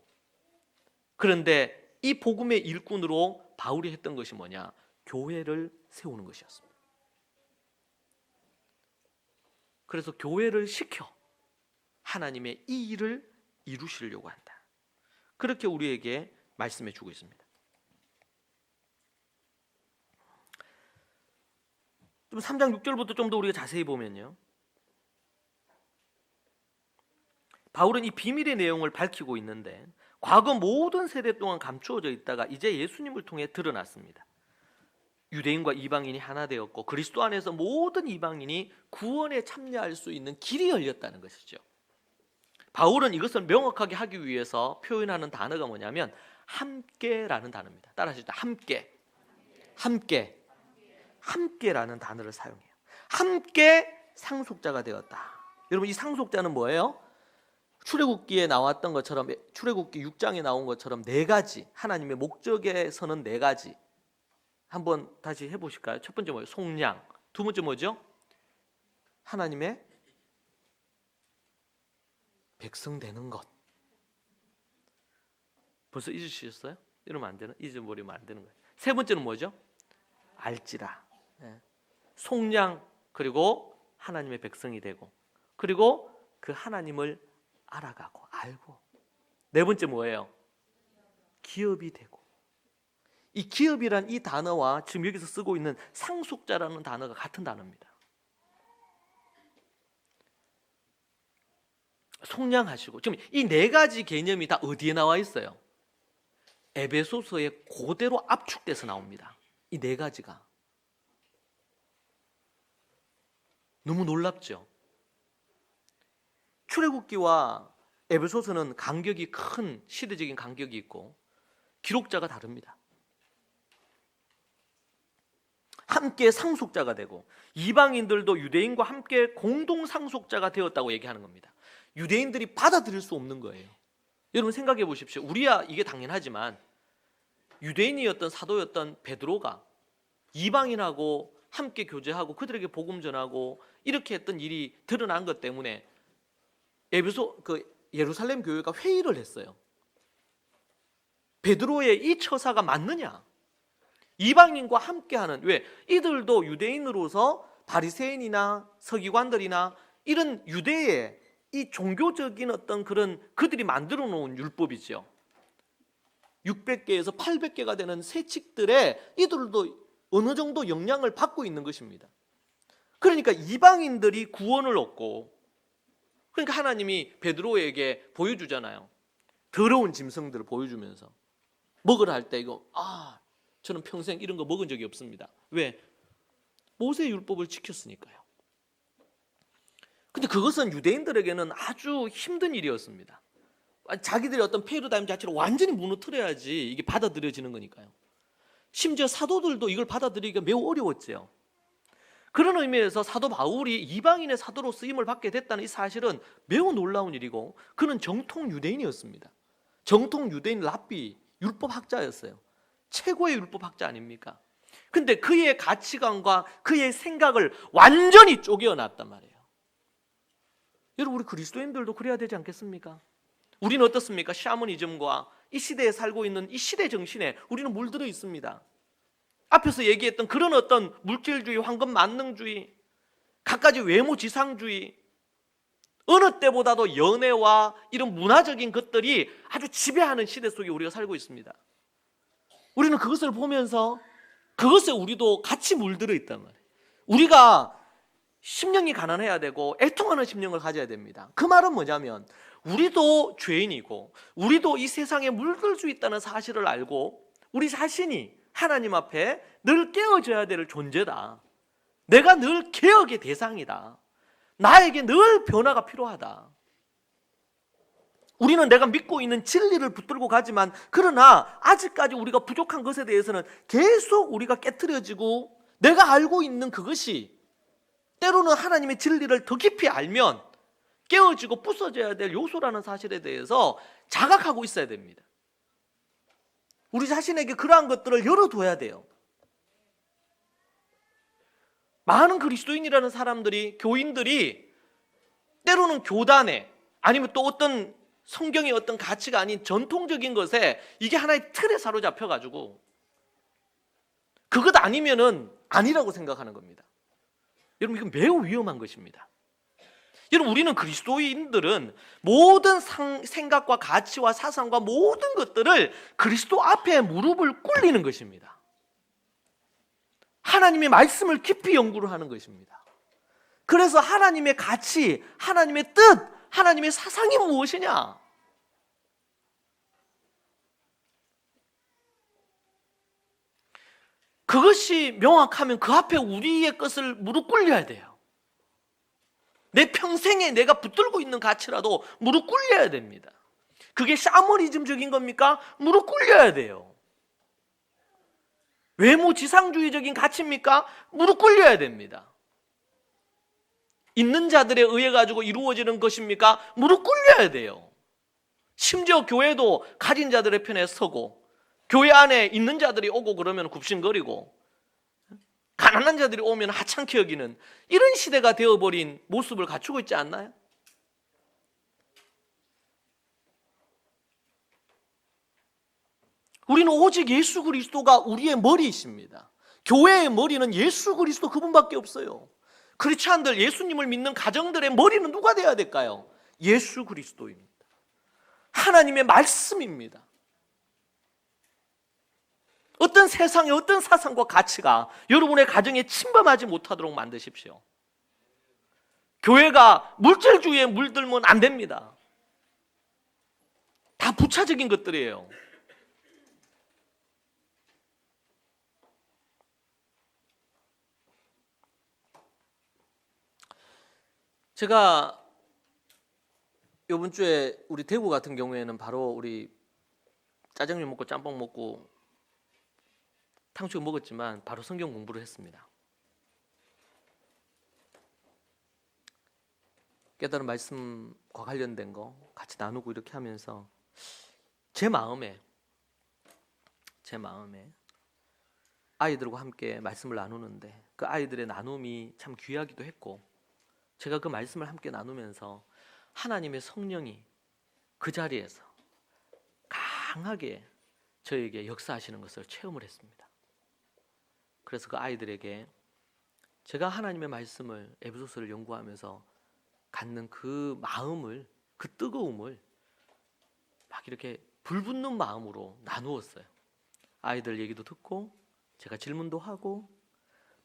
그런데 이 복음의 일꾼으로 바울이 했던 것이 뭐냐? 교회를 세우는 것이었습니다. 그래서 교회를 시켜 하나님의 이 일을 이루시려고 한다. 그렇게 우리에게 말씀해 주고 있습니다. 좀 3장 6절부터 좀 더 우리가 자세히 보면요, 바울은 이 비밀의 내용을 밝히고 있는데 과거 모든 세대 동안 감추어져 있다가 이제 예수님을 통해 드러났습니다. 유대인과 이방인이 하나 되었고 그리스도 안에서 모든 이방인이 구원에 참여할 수 있는 길이 열렸다는 것이죠. 바울은 이것을 명확하게 하기 위해서 표현하는 단어가 뭐냐면 함께라는 단어입니다. 따라 하시죠. 함께. 함께. 함께라는 단어를 사용해요. 함께 상속자가 되었다. 여러분, 이 상속자는 뭐예요? 출애굽기에 나왔던 것처럼, 출애굽기 6장에 나온 것처럼 네 가지, 하나님의 목적에서는 네 가지. 한번 다시 해보실까요? 첫 번째 뭐예요? 속량. 두 번째 뭐죠? 하나님의 백성 되는 것. 벌써 잊으셨어요? 이러면 안 되는, 잊어버리면 안 되는 거예요. 세 번째는 뭐죠? 알지라. 속량, 그리고 하나님의 백성이 되고, 그리고 그 하나님을 알아가고 알고. 네 번째 뭐예요? 기업이 되고. 이 기업이란 이 단어와 지금 여기서 쓰고 있는 상속자라는 단어가 같은 단어입니다. 속량하시고. 지금 이 네 가지 개념이 다 어디에 나와 있어요? 에베소서에 그대로 압축돼서 나옵니다. 이 네 가지가. 너무 놀랍죠? 출애굽기와 에베소서는 간격이 큰, 시대적인 간격이 있고 기록자가 다릅니다. 함께 상속자가 되고 이방인들도 유대인과 함께 공동 상속자가 되었다고 얘기하는 겁니다. 유대인들이 받아들일 수 없는 거예요. 여러분 생각해 보십시오. 우리야 이게 당연하지만 유대인이었던 사도였던 베드로가 이방인하고 함께 교제하고 그들에게 복음 전하고 이렇게 했던 일이 드러난 것 때문에 예루살렘 교회가 회의를 했어요. 베드로의 이 처사가 맞느냐? 이방인과 함께하는, 왜? 이들도 유대인으로서 바리새인이나 서기관들이나 이런 유대의 이 종교적인 어떤 그런 그들이 만들어 놓은 율법이죠. 600개에서 800개가 되는 세칙들에 이들도 어느 정도 영향을 받고 있는 것입니다. 그러니까 이방인들이 구원을 얻고, 그러니까 하나님이 베드로에게 보여주잖아요. 더러운 짐승들을 보여주면서 먹으라 할 때 이거 저는 평생 이런 거 먹은 적이 없습니다. 왜? 모세 율법을 지켰으니까요. 근데 그것은 유대인들에게는 아주 힘든 일이었습니다. 자기들의 어떤 패러다임 자체를 완전히 무너뜨려야지 이게 받아들여지는 거니까요. 심지어 사도들도 이걸 받아들이기가 매우 어려웠죠. 그런 의미에서 사도 바울이 이방인의 사도로 쓰임을 받게 됐다는 이 사실은 매우 놀라운 일이고, 그는 정통 유대인이었습니다. 정통 유대인 랍비, 율법학자였어요. 최고의 율법학자 아닙니까? 근데 그의 가치관과 그의 생각을 완전히 쪼개어놨단 말이에요. 여러분, 우리 그리스도인들도 그래야 되지 않겠습니까? 우리는 어떻습니까? 샤머니즘과 이 시대에 살고 있는 이 시대 정신에 우리는 물들어 있습니다. 앞에서 얘기했던 그런 어떤 물질주의, 황금 만능주의, 갖가지 외모 지상주의, 어느 때보다도 연애와 이런 문화적인 것들이 아주 지배하는 시대 속에 우리가 살고 있습니다. 우리는 그것을 보면서 그것에 우리도 같이 물들어 있단 말이에요. 우리가 심령이 가난해야 되고 애통하는 심령을 가져야 됩니다. 그 말은 뭐냐면 우리도 죄인이고 우리도 이 세상에 물들 수 있다는 사실을 알고 우리 자신이 하나님 앞에 늘 깨어져야 될 존재다. 내가 늘 개혁의 대상이다. 나에게 늘 변화가 필요하다. 우리는 내가 믿고 있는 진리를 붙들고 가지만 그러나 아직까지 우리가 부족한 것에 대해서는 계속 우리가 깨트려지고 내가 알고 있는 그것이 때로는 하나님의 진리를 더 깊이 알면 깨어지고 부서져야 될 요소라는 사실에 대해서 자각하고 있어야 됩니다. 우리 자신에게 그러한 것들을 열어둬야 돼요. 많은 그리스도인이라는 사람들이, 교인들이 때로는 교단에 아니면 또 어떤 성경의 어떤 가치가 아닌 전통적인 것에 이게 하나의 틀에 사로잡혀가지고 그것 아니면은 아니라고 생각하는 겁니다. 여러분, 이건 매우 위험한 것입니다. 여러분, 우리는 그리스도인들은 모든 생각과 가치와 사상과 모든 것들을 그리스도 앞에 무릎을 꿇리는 것입니다. 하나님의 말씀을 깊이 연구를 하는 것입니다. 그래서 하나님의 가치, 하나님의 뜻, 하나님의 사상이 무엇이냐? 그것이 명확하면 그 앞에 우리의 것을 무릎 꿇려야 돼요. 내 평생에 내가 붙들고 있는 가치라도 무릎 꿇려야 됩니다. 그게 샤머니즘적인 겁니까? 무릎 꿇려야 돼요. 외모 지상주의적인 가치입니까? 무릎 꿇려야 됩니다. 있는 자들에 의해 가지고 이루어지는 것입니까? 무릎 꿇려야 돼요. 심지어 교회도 가진 자들의 편에 서고 교회 안에 있는 자들이 오고 그러면 굽신거리고 가난한 자들이 오면 하찮게 여기는 이런 시대가 되어버린 모습을 갖추고 있지 않나요? 우리는 오직 예수 그리스도가 우리의 머리이십니다. 교회의 머리는 예수 그리스도 그분밖에 없어요. 크리스찬들, 예수님을 믿는 가정들의 머리는 누가 돼야 될까요? 예수 그리스도입니다. 하나님의 말씀입니다. 어떤 세상의 어떤 사상과 가치가 여러분의 가정에 침범하지 못하도록 만드십시오. 교회가 물질주의에 물들면 안 됩니다. 다 부차적인 것들이에요. 제가 이번 주에 우리 대구 같은 경우에는 바로 우리 짜장면 먹고 짬뽕 먹고 탕수육 먹었지만 바로 성경 공부를 했습니다. 깨달은 말씀과 관련된 거 같이 나누고 이렇게 하면서 제 마음에 아이들과 함께 말씀을 나누는데 그 아이들의 나눔이 참 귀하기도 했고 제가 그 말씀을 함께 나누면서 하나님의 성령이 그 자리에서 강하게 저에게 역사하시는 것을 체험을 했습니다. 그래서 그 아이들에게 제가 하나님의 말씀을 에베소서를 연구하면서 갖는 그 마음을, 그 뜨거움을 막 이렇게 불붙는 마음으로 나누었어요. 아이들 얘기도 듣고 제가 질문도 하고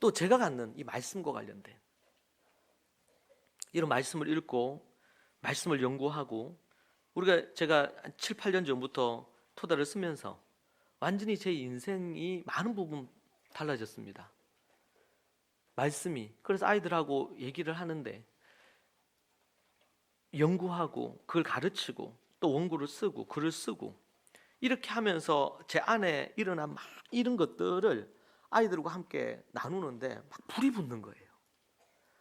또 제가 갖는 이 말씀과 관련된 이런 말씀을 읽고 말씀을 연구하고 제가 7, 8년 전부터 토다를 쓰면서 완전히 제 인생이 많은 부분 달라졌습니다. 말씀이. 그래서 아이들하고 얘기를 하는데 연구하고 그걸 가르치고 또 원고를 쓰고 글을 쓰고 이렇게 하면서 제 안에 일어난 막 이런 것들을 아이들과 함께 나누는데 막 불이 붙는 거예요.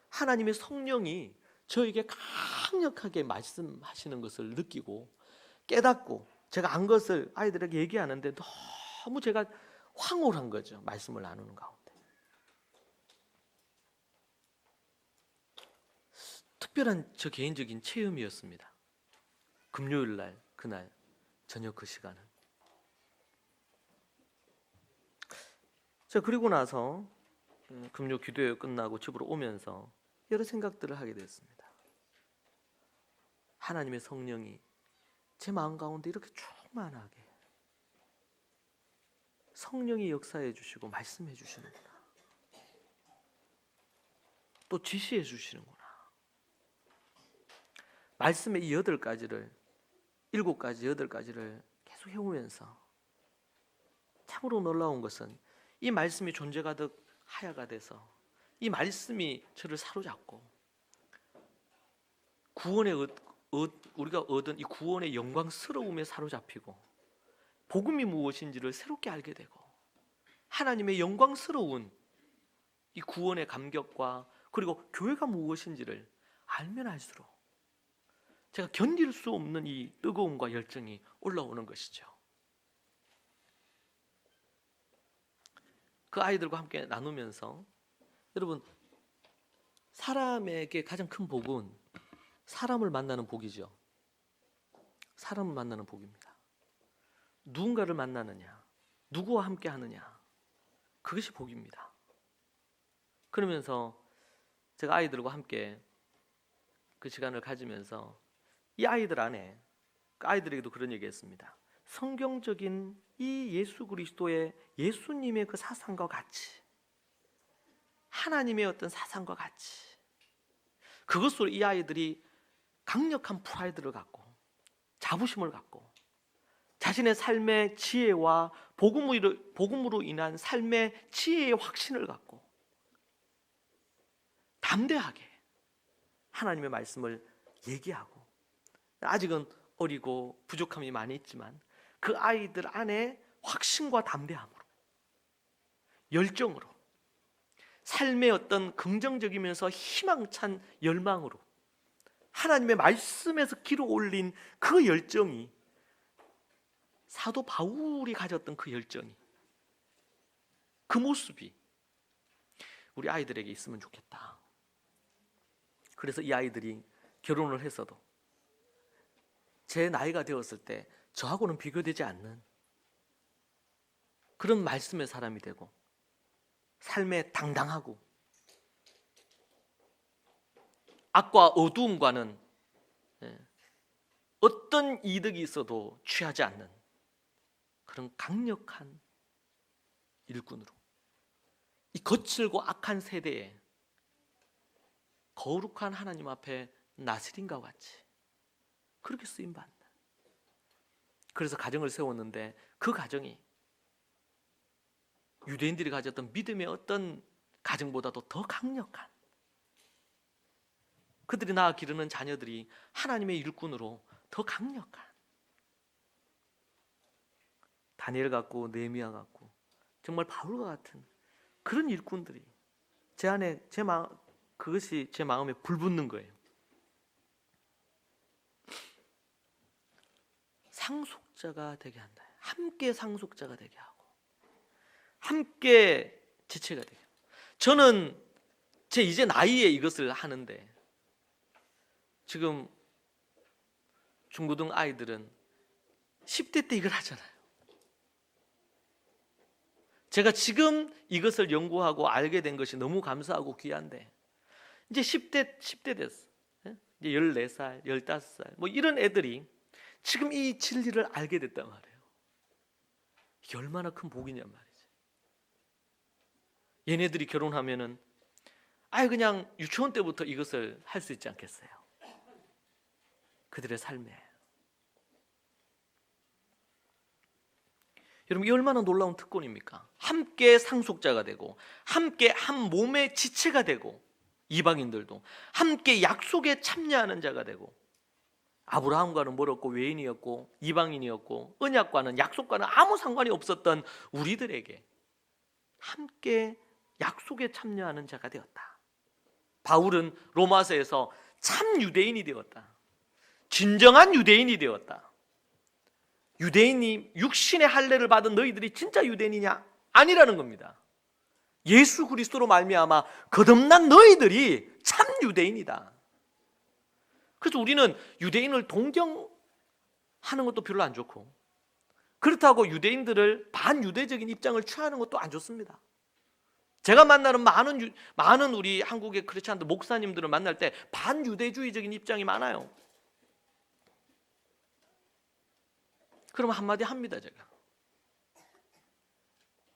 하나님의 성령이 저에게 강력하게 말씀하시는 것을 느끼고 깨닫고 제가 안 것을 아이들에게 얘기하는데 너무 제가 황홀한 거죠. 말씀을 나누는 가운데. 특별한 저 개인적인 체험이었습니다. 금요일 날 그날 저녁 그 시간은. 자, 그리고 나서 금요 기도회 끝나고 집으로 오면서 여러 생각들을 하게 됐습니다. 하나님의 성령이 제 마음 가운데 이렇게 충만하게 성령이 역사해 주시고 말씀해 주시는구나. 또 지시해 주시는구나. 말씀의 이 8가지를 7가지, 8가지를 계속 해오면서 참으로 놀라운 것은 이 말씀이 존재 가득 하야가 돼서 이 말씀이 저를 사로잡고 우리가 얻은 이 구원의 영광스러움에 사로잡히고 복음이 무엇인지를 새롭게 알게 되고 하나님의 영광스러운 이 구원의 감격과 그리고 교회가 무엇인지를 알면 알수록 제가 견딜 수 없는 이 뜨거움과 열정이 올라오는 것이죠. 그 아이들과 함께 나누면서 여러분, 사람에게 가장 큰 복은 사람을 만나는 복이죠. 사람을 만나는 복입니다. 누군가를 만나느냐, 누구와 함께 하느냐, 그것이 복입니다. 그러면서 제가 아이들과 함께 그 시간을 가지면서 이 아이들 안에, 그 아이들에게도 그런 얘기했습니다. 성경적인 이 예수 그리스도의 예수님의 그 사상과 같이, 하나님의 어떤 사상과 같이, 그것으로 이 아이들이 강력한 프라이드를 갖고 자부심을 갖고 자신의 삶의 지혜와 복음으로 인한 삶의 지혜의 확신을 갖고 담대하게 하나님의 말씀을 얘기하고, 아직은 어리고 부족함이 많이 있지만 그 아이들 안에 확신과 담대함으로, 열정으로, 삶의 어떤 긍정적이면서 희망찬 열망으로 하나님의 말씀에서 기로 올린 그 열정이, 사도 바울이 가졌던 그 열정이, 그 모습이 우리 아이들에게 있으면 좋겠다. 그래서 이 아이들이 결혼을 했어도 제 나이가 되었을 때 저하고는 비교되지 않는 그런 말씀의 사람이 되고, 삶에 당당하고, 악과 어두움과는 어떤 이득이 있어도 취하지 않는 그런 강력한 일꾼으로, 이 거칠고 악한 세대에 거룩한 하나님 앞에 나스린과 같이 그렇게 쓰임받는, 그래서 가정을 세웠는데 그 가정이 유대인들이 가졌던 믿음의 어떤 가정보다도 더 강력한, 그들이 낳아 기르는 자녀들이 하나님의 일꾼으로 더 강력한, 다니엘 같고 느헤미야 같고 정말 바울과 같은 그런 일꾼들이 제 안에, 그것이 제 마음에 불붙는 거예요. 상속자가 되게 한다. 함께 상속자가 되게 하고 함께 지체가 되게 하고. 저는 제 이제 나이에 이것을 하는데, 지금 중고등 아이들은 10대 때 이걸 하잖아요. 제가 지금 이것을 연구하고 알게 된 것이 너무 감사하고 귀한데, 이제 10대 됐어. 이제 14살, 15살 뭐 이런 애들이 지금 이 진리를 알게 됐단 말이에요. 이게 얼마나 큰 복이냔 말이지. 얘네들이 결혼하면은 그냥 유치원 때부터 이것을 할 수 있지 않겠어요? 그들의 삶에. 여러분, 이 얼마나 놀라운 특권입니까? 함께 상속자가 되고, 함께 한 몸의 지체가 되고, 이방인들도 함께 약속에 참여하는 자가 되고, 아브라함과는 멀었고 외인이었고 이방인이었고 언약과는, 약속과는 아무 상관이 없었던 우리들에게 함께 약속에 참여하는 자가 되었다. 바울은 로마서에서 참 유대인이 되었다. 진정한 유대인이 되었다. 유대인이 육신의 할례를 받은 너희들이 진짜 유대인이냐? 아니라는 겁니다. 예수 그리스도로 말미암아 거듭난 너희들이 참 유대인이다. 그래서 우리는 유대인을 동경하는 것도 별로 안 좋고, 그렇다고 유대인들을 반유대적인 입장을 취하는 것도 안 좋습니다. 제가 만나는 많은 우리 한국의 크리스찬들 목사님들을 만날 때 반유대주의적인 입장이 많아요. 그러면 한마디 합니다. 제가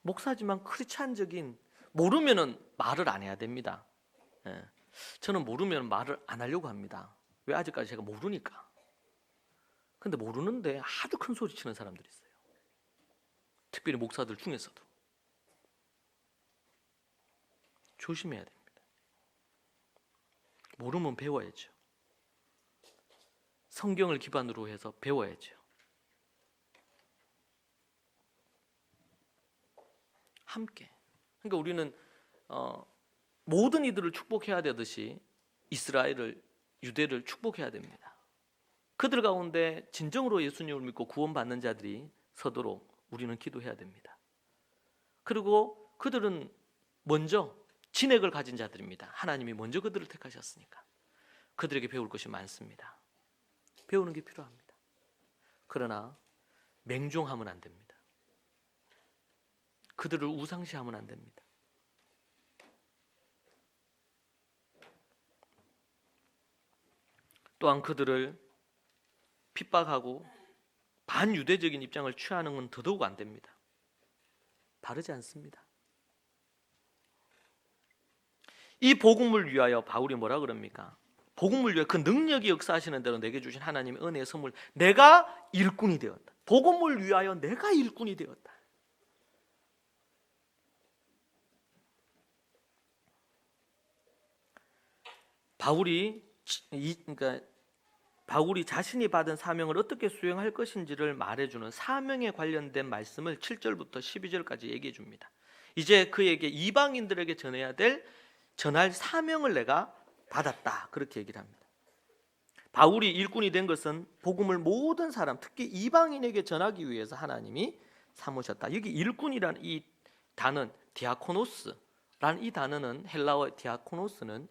목사지만 크리스찬적인, 모르면은 말을 안 해야 됩니다. 예. 저는 모르면 말을 안 하려고 합니다. 왜? 아직까지 제가 모르니까. 근데 모르는데 아주 큰 소리 치는 사람들이 있어요. 특별히 목사들 중에서도. 조심해야 됩니다. 모르면 배워야죠. 성경을 기반으로 해서 배워야죠. 함께. 그러니까 우리는 모든 이들을 축복해야 되듯이 이스라엘을, 유대를 축복해야 됩니다. 그들 가운데 진정으로 예수님을 믿고 구원받는 자들이 서도록 우리는 기도해야 됩니다. 그리고 그들은 먼저 진액을 가진 자들입니다. 하나님이 먼저 그들을 택하셨으니까 그들에게 배울 것이 많습니다. 배우는 게 필요합니다. 그러나 맹종하면 안 됩니다. 그들을 우상시하면 안 됩니다. 또한 그들을 핍박하고 반유대적인 입장을 취하는 건 더더욱 안 됩니다. 바르지 않습니다. 이 복음을 위하여 바울이 뭐라 그럽니까? 복음을 위하여 그 능력이 역사하시는 대로 내게 주신 하나님의 은혜의 선물, 내가 일꾼이 되었다. 복음을 위하여 내가 일꾼이 되었다. 바울이 자신이 받은 사명을 어떻게 수행할 것인지를 말해주는 사명에 관련된 말씀을 7절부터 12절까지 얘기해 줍니다. 이제 그에게 이방인들에게 전할 사명을 내가 받았다, 그렇게 얘기를 합니다. 바울이 일꾼이 된 것은 복음을 모든 사람, 특히 이방인에게 전하기 위해서 하나님이 삼으셨다. 여기 일꾼이라는 이 단어는 디아코노스라는 이 단어는, 헬라어 디아코노스는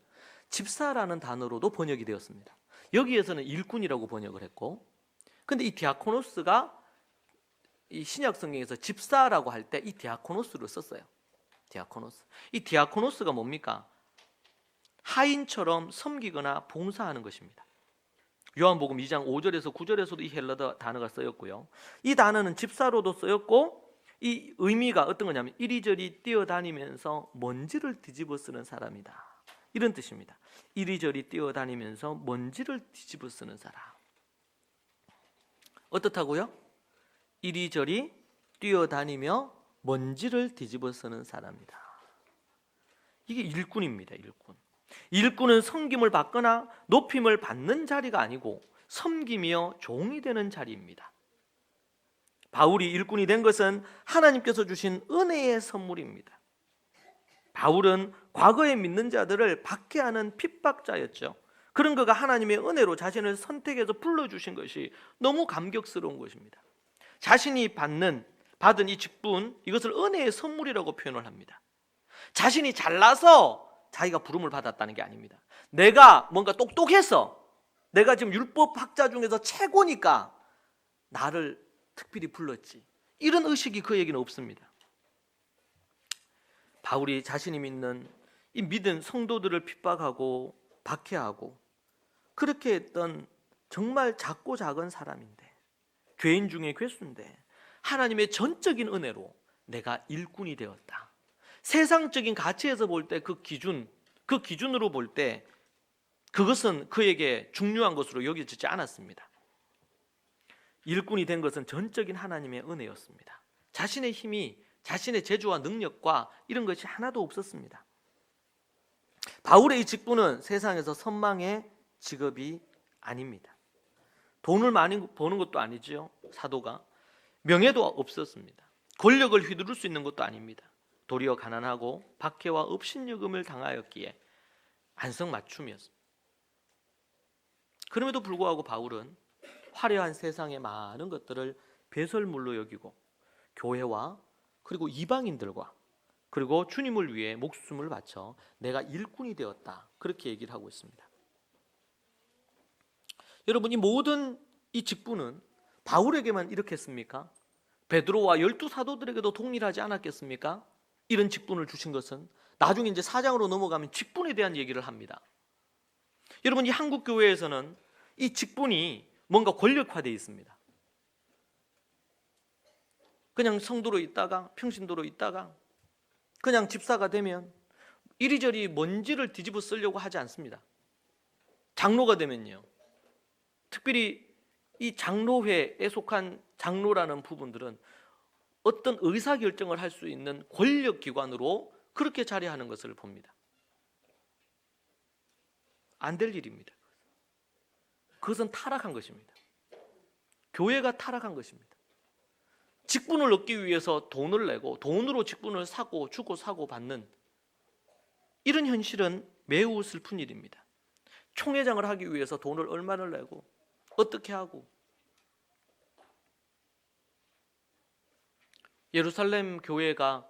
집사라는 단어로도 번역이 되었습니다. 여기에서는 일꾼이라고 번역을 했고, 근데 이 디아코노스가 이 신약 성경에서 집사라고 할 때 이 디아코노스를 썼어요. 디아코노스. 이 디아코노스가 뭡니까? 하인처럼 섬기거나 봉사하는 것입니다. 요한복음 2장 5절에서 9절에서도 이 헬라어 단어가 쓰였고요. 이 단어는 집사로도 쓰였고, 이 의미가 어떤 거냐면 이리저리 뛰어다니면서 먼지를 뒤집어 쓰는 사람이다, 이런 뜻입니다. 이리저리 뛰어다니면서 먼지를 뒤집어 쓰는 사람. 어떻다고요? 이리저리 뛰어다니며 먼지를 뒤집어 쓰는 사람이다. 이게 일꾼입니다. 일꾼은 섬김을 받거나 높임을 받는 자리가 아니고 섬기며 종이 되는 자리입니다. 바울이 일꾼이 된 것은 하나님께서 주신 은혜의 선물입니다. 바울은 과거에 믿는 자들을 박해하는 핍박자였죠. 그런 그가 하나님의 은혜로 자신을 선택해서 불러주신 것이 너무 감격스러운 것입니다. 자신이 받은 이 직분, 이것을 은혜의 선물이라고 표현을 합니다. 자신이 잘나서 자기가 부름을 받았다는 게 아닙니다. 내가 뭔가 똑똑해서, 내가 지금 율법학자 중에서 최고니까 나를 특별히 불렀지, 이런 의식이 그에게는 없습니다. 바울이 자신이 믿는 이 믿은 성도들을 핍박하고 박해하고 그렇게 했던 정말 작고 작은 사람인데, 죄인 중에 괴수인데 하나님의 전적인 은혜로 내가 일꾼이 되었다. 세상적인 가치에서 볼 때 그 기준으로 볼 때 그것은 그에게 중요한 것으로 여겨지지 않았습니다. 일꾼이 된 것은 전적인 하나님의 은혜였습니다. 자신의 힘이, 자신의 재주와 능력과 이런 것이 하나도 없었습니다. 바울의 이 직분은 세상에서 선망의 직업이 아닙니다. 돈을 많이 버는 것도 아니지요. 사도가 명예도 없었습니다. 권력을 휘두를 수 있는 것도 아닙니다. 도리어 가난하고 박해와 업신여금을 당하였기에 안성맞춤이었습니다. 그럼에도 불구하고 바울은 화려한 세상의 많은 것들을 배설물로 여기고 교회와 그리고 이방인들과 그리고 주님을 위해 목숨을 바쳐 내가 일꾼이 되었다, 그렇게 얘기를 하고 있습니다. 여러분, 이 모든 이 직분은 바울에게만 이렇게 했습니까? 베드로와 12사도들에게도 동일하지 않았겠습니까? 이런 직분을 주신 것은 나중에 이제 4장으로 넘어가면 직분에 대한 얘기를 합니다. 여러분, 이 한국 교회에서는 이 직분이 뭔가 권력화되어 있습니다. 그냥 성도로 있다가 평신도로 있다가 그냥 집사가 되면 이리저리 먼지를 뒤집어 쓰려고 하지 않습니다. 장로가 되면요, 특별히 이 장로회에 속한 장로라는 부분들은 어떤 의사결정을 할 수 있는 권력기관으로 그렇게 자리하는 것을 봅니다. 안 될 일입니다. 그것은 타락한 것입니다. 교회가 타락한 것입니다. 직분을 얻기 위해서 돈을 내고 돈으로 직분을 사고 주고 사고 받는 이런 현실은 매우 슬픈 일입니다. 총회장을 하기 위해서 돈을 얼마를 내고 어떻게 하고, 예루살렘 교회가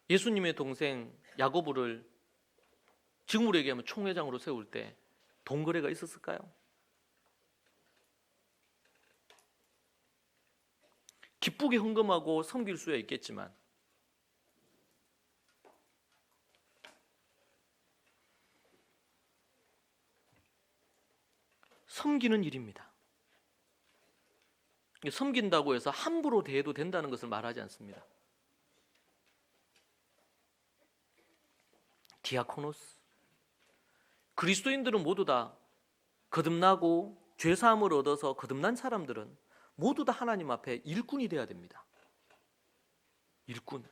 예수님의 동생 야고보를 지금으로 얘기하면 총회장으로 세울 때 돈 거래가 있었을까요? 기쁘게 헌금하고 섬길 수야 있겠지만 섬기는 일입니다. 섬긴다고 해서 함부로 대해도 된다는 것을 말하지 않습니다. 디아코노스, 그리스도인들은 모두 다 거듭나고 죄사함을 얻어서 거듭난 사람들은 모두 다 하나님 앞에 일꾼이 되어야 됩니다. 일꾼.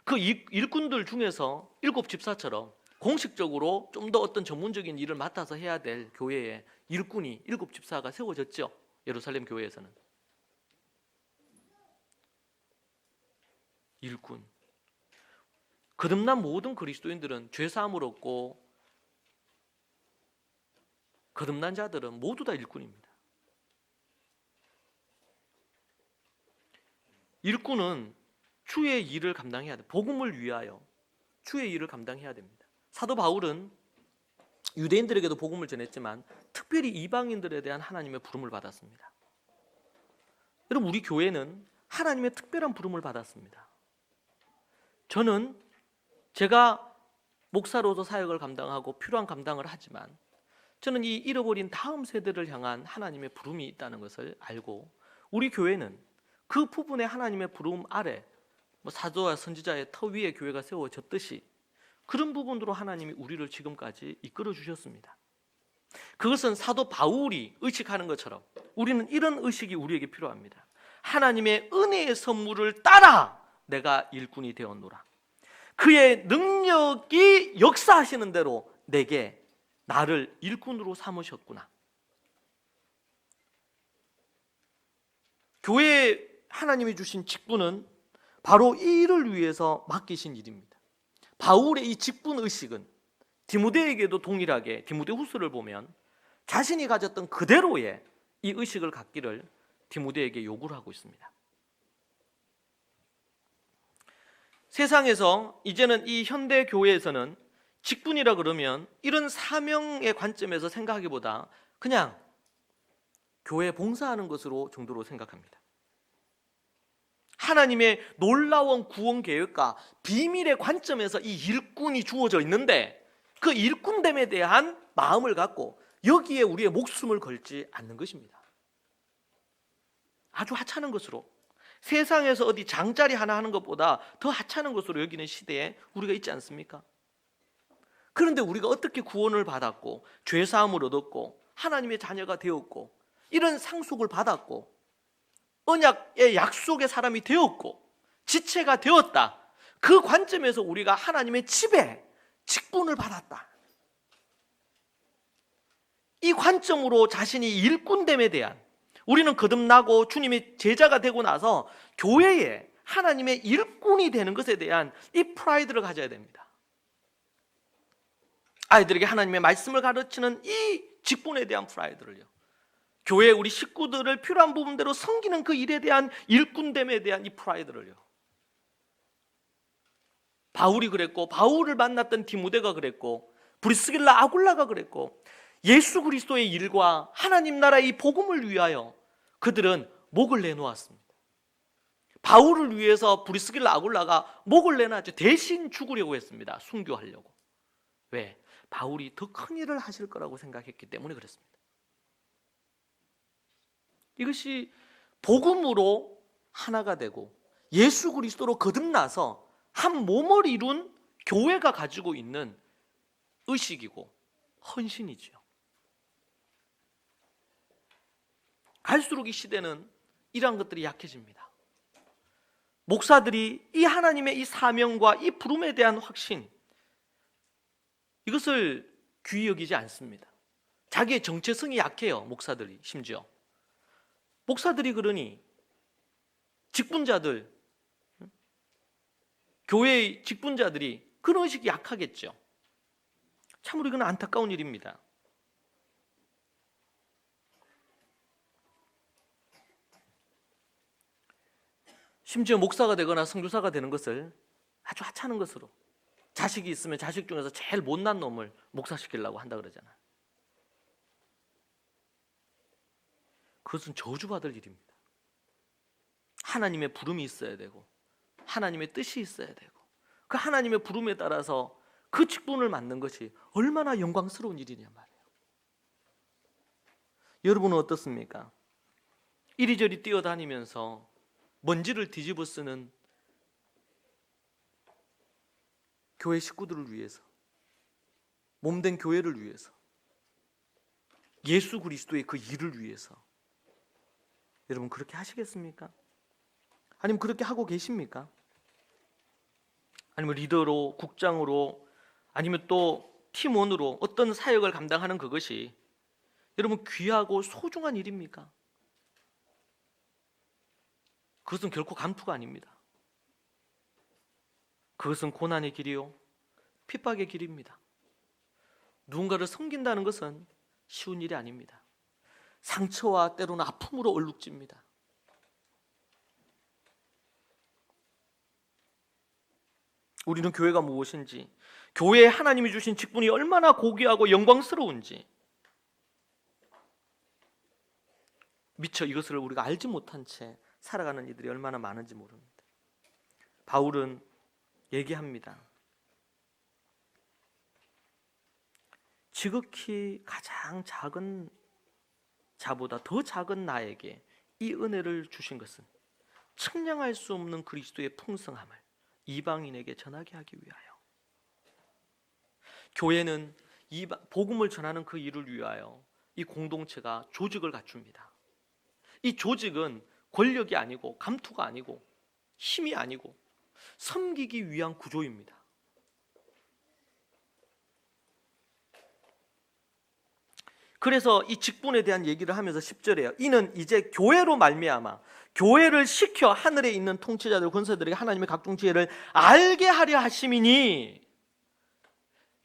그 일꾼들 중에서 7 집사처럼 공식적으로 좀 더 어떤 전문적인 일을 맡아서 해야 될 교회에 일꾼이 7 집사가 세워졌죠. 예루살렘 교회에서는. 일꾼. 거듭난 모든 그리스도인들은 죄사함을 얻고 거듭난 자들은 모두 다 일꾼입니다. 일꾼은 주의 일을 감당해야 돼. 복음을 위하여 주의 일을 감당해야 됩니다. 사도 바울은 유대인들에게도 복음을 전했지만 특별히 이방인들에 대한 하나님의 부름을 받았습니다. 여러분, 우리 교회는 하나님의 특별한 부름을 받았습니다. 저는 제가 목사로서 사역을 감당하고 필요한 감당을 하지만 저는 이 잃어버린 다음 세대를 향한 하나님의 부름이 있다는 것을 알고, 우리 교회는 그 부분에 하나님의 부름 아래 사도와 선지자의 터 위에 교회가 세워졌듯이 그런 부분으로 하나님이 우리를 지금까지 이끌어 주셨습니다. 그것은 사도 바울이 의식하는 것처럼 우리는 이런 의식이 우리에게 필요합니다. 하나님의 은혜의 선물을 따라 내가 일꾼이 되었노라. 그의 능력이 역사하시는 대로 내게 나를 일꾼으로 삼으셨구나. 교회에 하나님이 주신 직분은 바로 이 일을 위해서 맡기신 일입니다. 바울의 이 직분 의식은 디모데에게도 동일하게 디모데후서를 보면 자신이 가졌던 그대로의 이 의식을 갖기를 디모데에게 요구를 하고 있습니다. 세상에서 이제는 이 현대 교회에서는 직분이라 그러면 이런 사명의 관점에서 생각하기보다 그냥 교회 봉사하는 것으로 정도로 생각합니다. 하나님의 놀라운 구원 계획과 비밀의 관점에서 이 일꾼이 주어져 있는데 그 일꾼됨에 대한 마음을 갖고 여기에 우리의 목숨을 걸지 않는 것입니다. 아주 하찮은 것으로, 세상에서 어디 장자리 하나 하는 것보다 더 하찮은 것으로 여기는 시대에 우리가 있지 않습니까? 그런데 우리가 어떻게 구원을 받았고 죄사함을 얻었고 하나님의 자녀가 되었고 이런 상속을 받았고 언약의 약속의 사람이 되었고 지체가 되었다. 그 관점에서 우리가 하나님의 집에 직분을 받았다. 이 관점으로 자신이 일꾼됨에 대한, 우리는 거듭나고 주님의 제자가 되고 나서 교회에 하나님의 일꾼이 되는 것에 대한 이 프라이드를 가져야 됩니다. 아이들에게 하나님의 말씀을 가르치는 이 직분에 대한 프라이드를요, 교회 우리 식구들을 필요한 부분대로 섬기는 그 일에 대한 일꾼됨에 대한 이 프라이드를요. 바울이 그랬고 바울을 만났던 디모데가 그랬고 브리스길라 아굴라가 그랬고 예수 그리스도의 일과 하나님 나라의 이 복음을 위하여 그들은 목을 내놓았습니다. 바울을 위해서 브리스길라 아굴라가 목을 내놨죠. 대신 죽으려고 했습니다. 순교하려고. 왜? 바울이 더 큰 일을 하실 거라고 생각했기 때문에 그랬습니다. 이것이 복음으로 하나가 되고 예수 그리스도로 거듭나서 한 몸을 이룬 교회가 가지고 있는 의식이고 헌신이죠. 갈수록 이 시대는 이러한 것들이 약해집니다. 목사들이 이 하나님의 이 사명과 이 부름에 대한 확신, 이것을 귀히 여기지 않습니다. 자기의 정체성이 약해요. 목사들이. 심지어 목사들이 그러니 직분자들, 교회의 직분자들이 그런 의식이 약하겠죠. 참으로 이건 안타까운 일입니다. 심지어 목사가 되거나 선교사가 되는 것을 아주 하찮은 것으로, 자식이 있으면 자식 중에서 제일 못난 놈을 목사시키려고 한다 그러잖아요. 그것은 저주받을 일입니다. 하나님의 부름이 있어야 되고 하나님의 뜻이 있어야 되고 그 하나님의 부름에 따라서 그 직분을 맡는 것이 얼마나 영광스러운 일이냐 말이에요. 여러분은 어떻습니까? 이리저리 뛰어다니면서 먼지를 뒤집어 쓰는 교회 식구들을 위해서, 몸된 교회를 위해서, 예수 그리스도의 그 일을 위해서 여러분 그렇게 하시겠습니까? 아니면 그렇게 하고 계십니까? 아니면 리더로, 국장으로, 아니면 또 팀원으로 어떤 사역을 감당하는 그것이 여러분 귀하고 소중한 일입니까? 그것은 결코 감투가 아닙니다. 그것은 고난의 길이요 핍박의 길입니다. 누군가를 섬긴다는 것은 쉬운 일이 아닙니다. 상처와 때로는 아픔으로 얼룩집니다. 우리는 교회가 무엇인지, 교회에 하나님이 주신 직분이 얼마나 고귀하고 영광스러운지 미처 이것을 우리가 알지 못한 채 살아가는 이들이 얼마나 많은지 모릅니다. 바울은 얘기합니다. 지극히 가장 작은 자보다 더 작은 나에게 이 은혜를 주신 것은 측량할 수 없는 그리스도의 풍성함을 이방인에게 전하게 하기 위하여. 교회는 복음을 전하는 그 일을 위하여 이 공동체가 조직을 갖춥니다. 이 조직은 권력이 아니고 감투가 아니고 힘이 아니고 섬기기 위한 구조입니다. 그래서 이 직분에 대한 얘기를 하면서 10절에요. 이는 이제 교회로 말미암아 교회를 시켜 하늘에 있는 통치자들 권세들에게 하나님의 각종 지혜를 알게 하려 하심이니,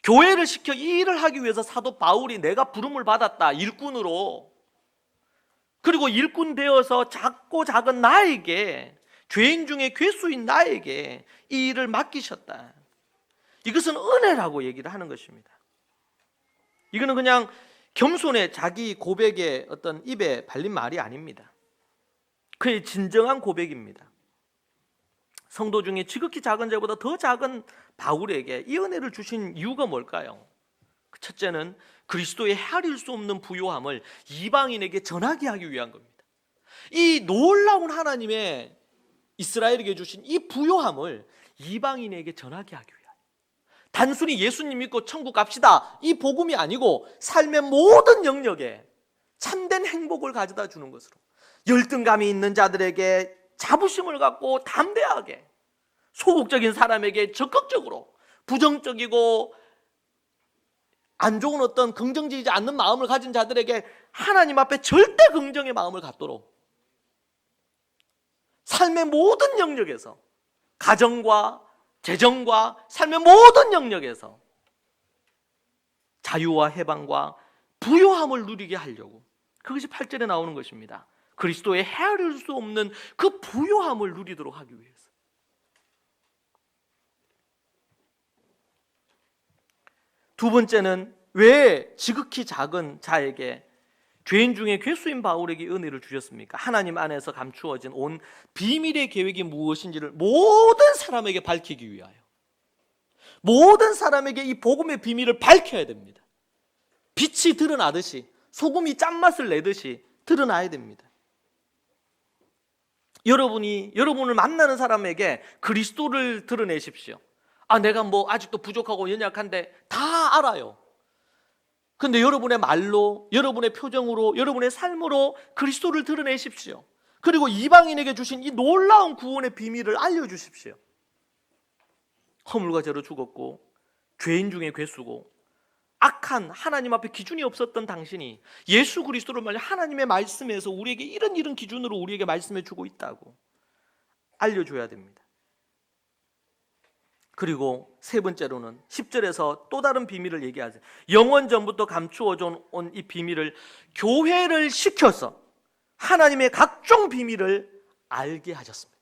교회를 시켜 이 일을 하기 위해서 사도 바울이 내가 부름을 받았다, 일꾼으로. 그리고 일꾼 되어서 작고 작은 나에게, 죄인 중에 괴수인 나에게 이 일을 맡기셨다. 이것은 은혜라고 얘기를 하는 것입니다. 이거는 그냥 겸손의 자기 고백의 어떤 입에 발린 말이 아닙니다. 그의 진정한 고백입니다. 성도 중에 지극히 작은 자보다 더 작은 바울에게 이 은혜를 주신 이유가 뭘까요? 첫째는 그리스도의 헤아릴 수 없는 부요함을 이방인에게 전하게 하기 위한 겁니다. 이 놀라운 하나님의 이스라엘에게 주신 이 부요함을 이방인에게 전하게 하기 위하여. 단순히 예수님 믿고 천국 갑시다, 이 복음이 아니고 삶의 모든 영역에 참된 행복을 가져다 주는 것으로, 열등감이 있는 자들에게 자부심을 갖고 담대하게, 소극적인 사람에게 적극적으로, 부정적이고 안 좋은 어떤 긍정적이지 않는 마음을 가진 자들에게 하나님 앞에 절대 긍정의 마음을 갖도록 삶의 모든 영역에서, 가정과 재정과 삶의 모든 영역에서 자유와 해방과 부요함을 누리게 하려고, 그것이 8절에 나오는 것입니다. 그리스도의 헤아릴 수 없는 그 부요함을 누리도록 하기 위해서. 두 번째는 왜 지극히 작은 자에게, 죄인 중에 괴수인 바울에게 은혜를 주셨습니까? 하나님 안에서 감추어진 온 비밀의 계획이 무엇인지를 모든 사람에게 밝히기 위하여, 모든 사람에게 이 복음의 비밀을 밝혀야 됩니다. 빛이 드러나듯이, 소금이 짠맛을 내듯이 드러나야 됩니다. 여러분을 만나는 사람에게 그리스도를 드러내십시오. 내가 아직도 부족하고 연약한데 다 알아요. 근데 여러분의 말로, 여러분의 표정으로, 여러분의 삶으로 그리스도를 드러내십시오. 그리고 이방인에게 주신 이 놀라운 구원의 비밀을 알려주십시오. 허물과 죄로 죽었고 죄인 중에 괴수고 악한, 하나님 앞에 기준이 없었던 당신이 예수 그리스도를 말해 하나님의 말씀에서 우리에게 이런 기준으로 우리에게 말씀해 주고 있다고 알려줘야 됩니다. 그리고 세 번째로는 10절에서 또 다른 비밀을 얘기하세요. 영원 전부터 감추어져 온 이 비밀을 교회를 시켜서 하나님의 각종 비밀을 알게 하셨습니다.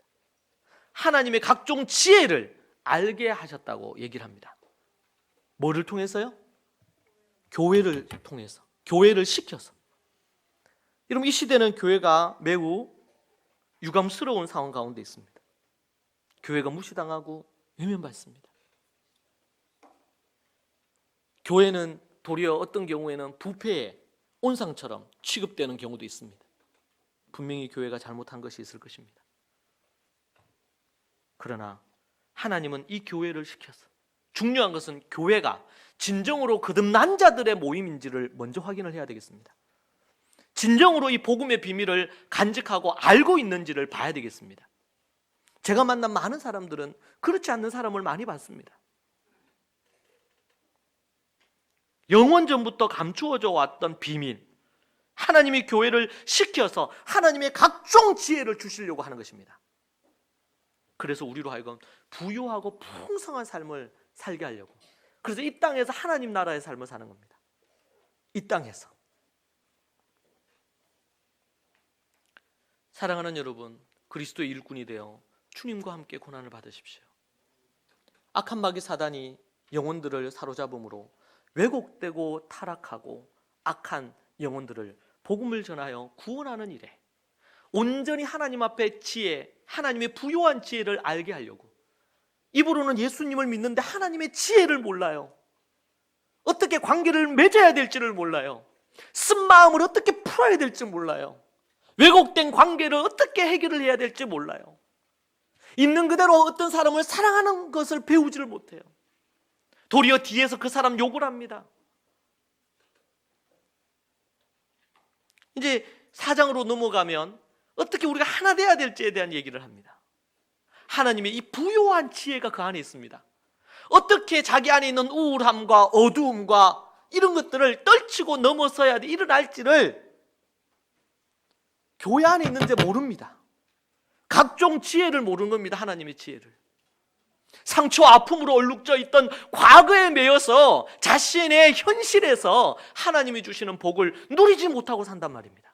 하나님의 각종 지혜를 알게 하셨다고 얘기를 합니다. 뭐를 통해서요? 교회를 통해서, 교회를 시켜서. 여러분, 이 시대는 교회가 매우 유감스러운 상황 가운데 있습니다. 교회가 무시당하고 외면받습니다. 교회는 도리어 어떤 경우에는 부패의 온상처럼 취급되는 경우도 있습니다. 분명히 교회가 잘못한 것이 있을 것입니다. 그러나 하나님은 이 교회를 시켜서, 중요한 것은 교회가 진정으로 거듭난 자들의 모임인지를 먼저 확인을 해야 되겠습니다. 진정으로 이 복음의 비밀을 간직하고 알고 있는지를 봐야 되겠습니다. 제가 만난 많은 사람들은 그렇지 않는 사람을 많이 봤습니다. 영원 전부터 감추어져 왔던 비밀, 하나님이 교회를 시켜서 하나님의 각종 지혜를 주시려고 하는 것입니다. 그래서 우리로 하여금 부유하고 풍성한 삶을 살게 하려고, 그래서 이 땅에서 하나님 나라의 삶을 사는 겁니다. 이 땅에서. 사랑하는 여러분, 그리스도의 일꾼이 되어 주님과 함께 고난을 받으십시오. 악한 마귀 사단이 영혼들을 사로잡음으로 왜곡되고 타락하고 악한 영혼들을 복음을 전하여 구원하는 일에 온전히 하나님 앞에 지혜, 하나님의 부요한 지혜를 알게 하려고, 입으로는 예수님을 믿는데 하나님의 지혜를 몰라요. 어떻게 관계를 맺어야 될지를 몰라요. 쓴 마음을 어떻게 풀어야 될지 몰라요. 왜곡된 관계를 어떻게 해결을 해야 될지 몰라요. 있는 그대로 어떤 사람을 사랑하는 것을 배우지를 못해요. 도리어 뒤에서 그 사람 욕을 합니다. 이제 4장으로 넘어가면 어떻게 우리가 하나 돼야 될지에 대한 얘기를 합니다. 하나님의 이 부요한 지혜가 그 안에 있습니다. 어떻게 자기 안에 있는 우울함과 어두움과 이런 것들을 떨치고 넘어서야 돼 일어날지를 교회 안에 있는지 모릅니다. 각종 지혜를 모르는 겁니다. 하나님의 지혜를. 상처와 아픔으로 얼룩져 있던 과거에 매여서 자신의 현실에서 하나님이 주시는 복을 누리지 못하고 산단 말입니다.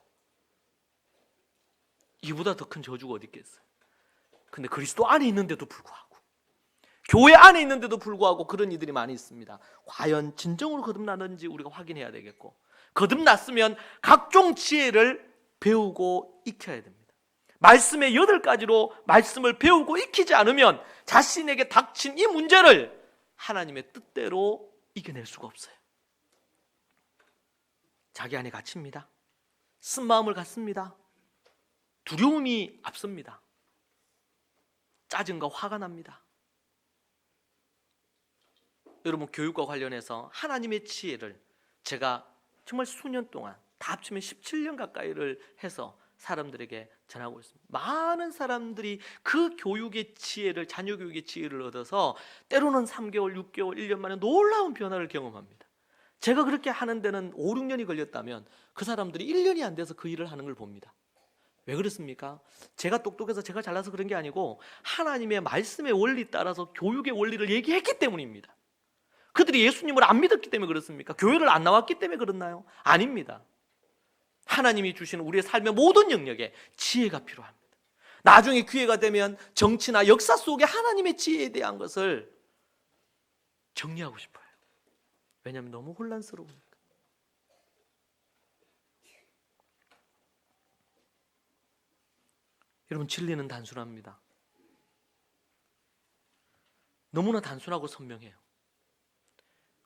이보다 더 큰 저주가 어디 있겠어요? 근데 그리스도 안에 있는데도 불구하고, 교회 안에 있는데도 불구하고 그런 이들이 많이 있습니다. 과연 진정으로 거듭나는지 우리가 확인해야 되겠고, 거듭났으면 각종 지혜를 배우고 익혀야 됩니다. 말씀의 8가지로 말씀을 배우고 익히지 않으면 자신에게 닥친 이 문제를 하나님의 뜻대로 이겨낼 수가 없어요. 자기 안에 갇힙니다. 쓴 마음을 갖습니다. 두려움이 앞섭니다. 짜증과 화가 납니다. 여러분, 교육과 관련해서 하나님의 지혜를 제가 정말 수년 동안 다 합치면 17년 가까이를 해서 사람들에게 전하고 있습니다. 많은 사람들이 그 교육의 지혜를, 자녀 교육의 지혜를 얻어서 때로는 3개월, 6개월, 1년 만에 놀라운 변화를 경험합니다. 제가 그렇게 하는 데는 5, 6년이 걸렸다면 그 사람들이 1년이 안 돼서 그 일을 하는 걸 봅니다. 왜 그렇습니까? 제가 똑똑해서 제가 잘나서 그런 게 아니고 하나님의 말씀의 원리 따라서 교육의 원리를 얘기했기 때문입니다. 그들이 예수님을 안 믿었기 때문에 그렇습니까? 교회를 안 나왔기 때문에 그렇나요? 아닙니다. 하나님이 주시는 우리의 삶의 모든 영역에 지혜가 필요합니다. 나중에 기회가 되면 정치나 역사 속에 하나님의 지혜에 대한 것을 정리하고 싶어요. 왜냐하면 너무 혼란스러우니까. 여러분, 진리는 단순합니다. 너무나 단순하고 선명해요.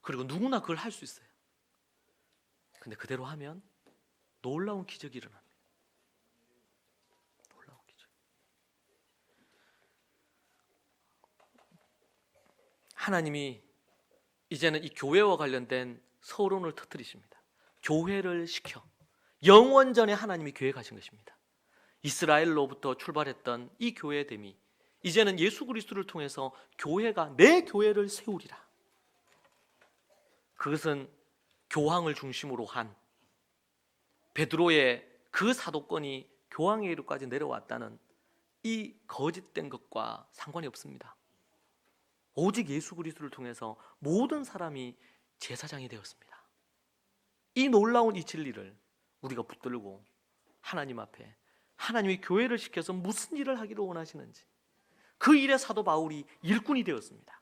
그리고 누구나 그걸 할 수 있어요. 근데 그대로 하면 놀라운 기적이 일어납니다. 놀라운 기적. 하나님이 이제는 이 교회와 관련된 서론을 터뜨리십니다. 교회를 시켜 영원전에 하나님이 교회 가신 것입니다. 이스라엘로부터 출발했던 이 교회됨이 이제는 예수 그리스도를 통해서 교회가 내 교회를 세우리라. 그것은 교황을 중심으로 한 베드로의 그 사도권이 교황에게까지 내려왔다는 이 거짓된 것과 상관이 없습니다. 오직 예수 그리스도를 통해서 모든 사람이 제사장이 되었습니다. 이 놀라운 이 진리를 우리가 붙들고 하나님 앞에 하나님이 교회를 시켜서 무슨 일을 하기를 원하시는지 그 일에 사도 바울이 일꾼이 되었습니다.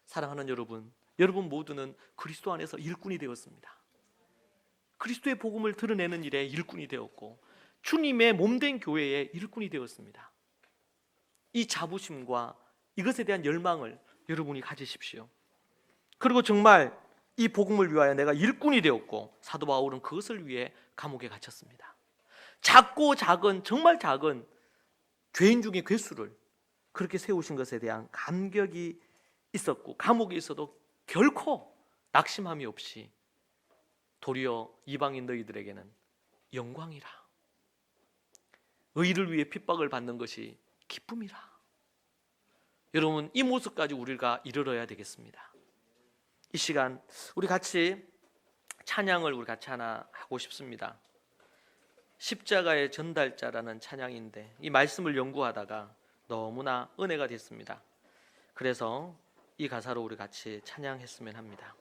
사랑하는 여러분, 여러분 모두는 그리스도 안에서 일꾼이 되었습니다. 그리스도의 복음을 드러내는 일에 일꾼이 되었고 주님의 몸된 교회의 일꾼이 되었습니다. 이 자부심과 이것에 대한 열망을 여러분이 가지십시오. 그리고 정말 이 복음을 위하여 내가 일꾼이 되었고 사도 바울은 그것을 위해 감옥에 갇혔습니다. 작고 작은, 정말 작은 죄인 중의 괴수를 그렇게 세우신 것에 대한 감격이 있었고 감옥에 있어도 결코 낙심함이 없이 도리어 이방인 너희들에게는 영광이라, 의를 위해 핍박을 받는 것이 기쁨이라. 여러분, 이 모습까지 우리가 이르러야 되겠습니다. 이 시간 우리 같이 찬양을 우리 같이 하나 하고 싶습니다. 십자가의 전달자라는 찬양인데 이 말씀을 연구하다가 너무나 은혜가 됐습니다. 그래서 이 가사로 우리 같이 찬양했으면 합니다.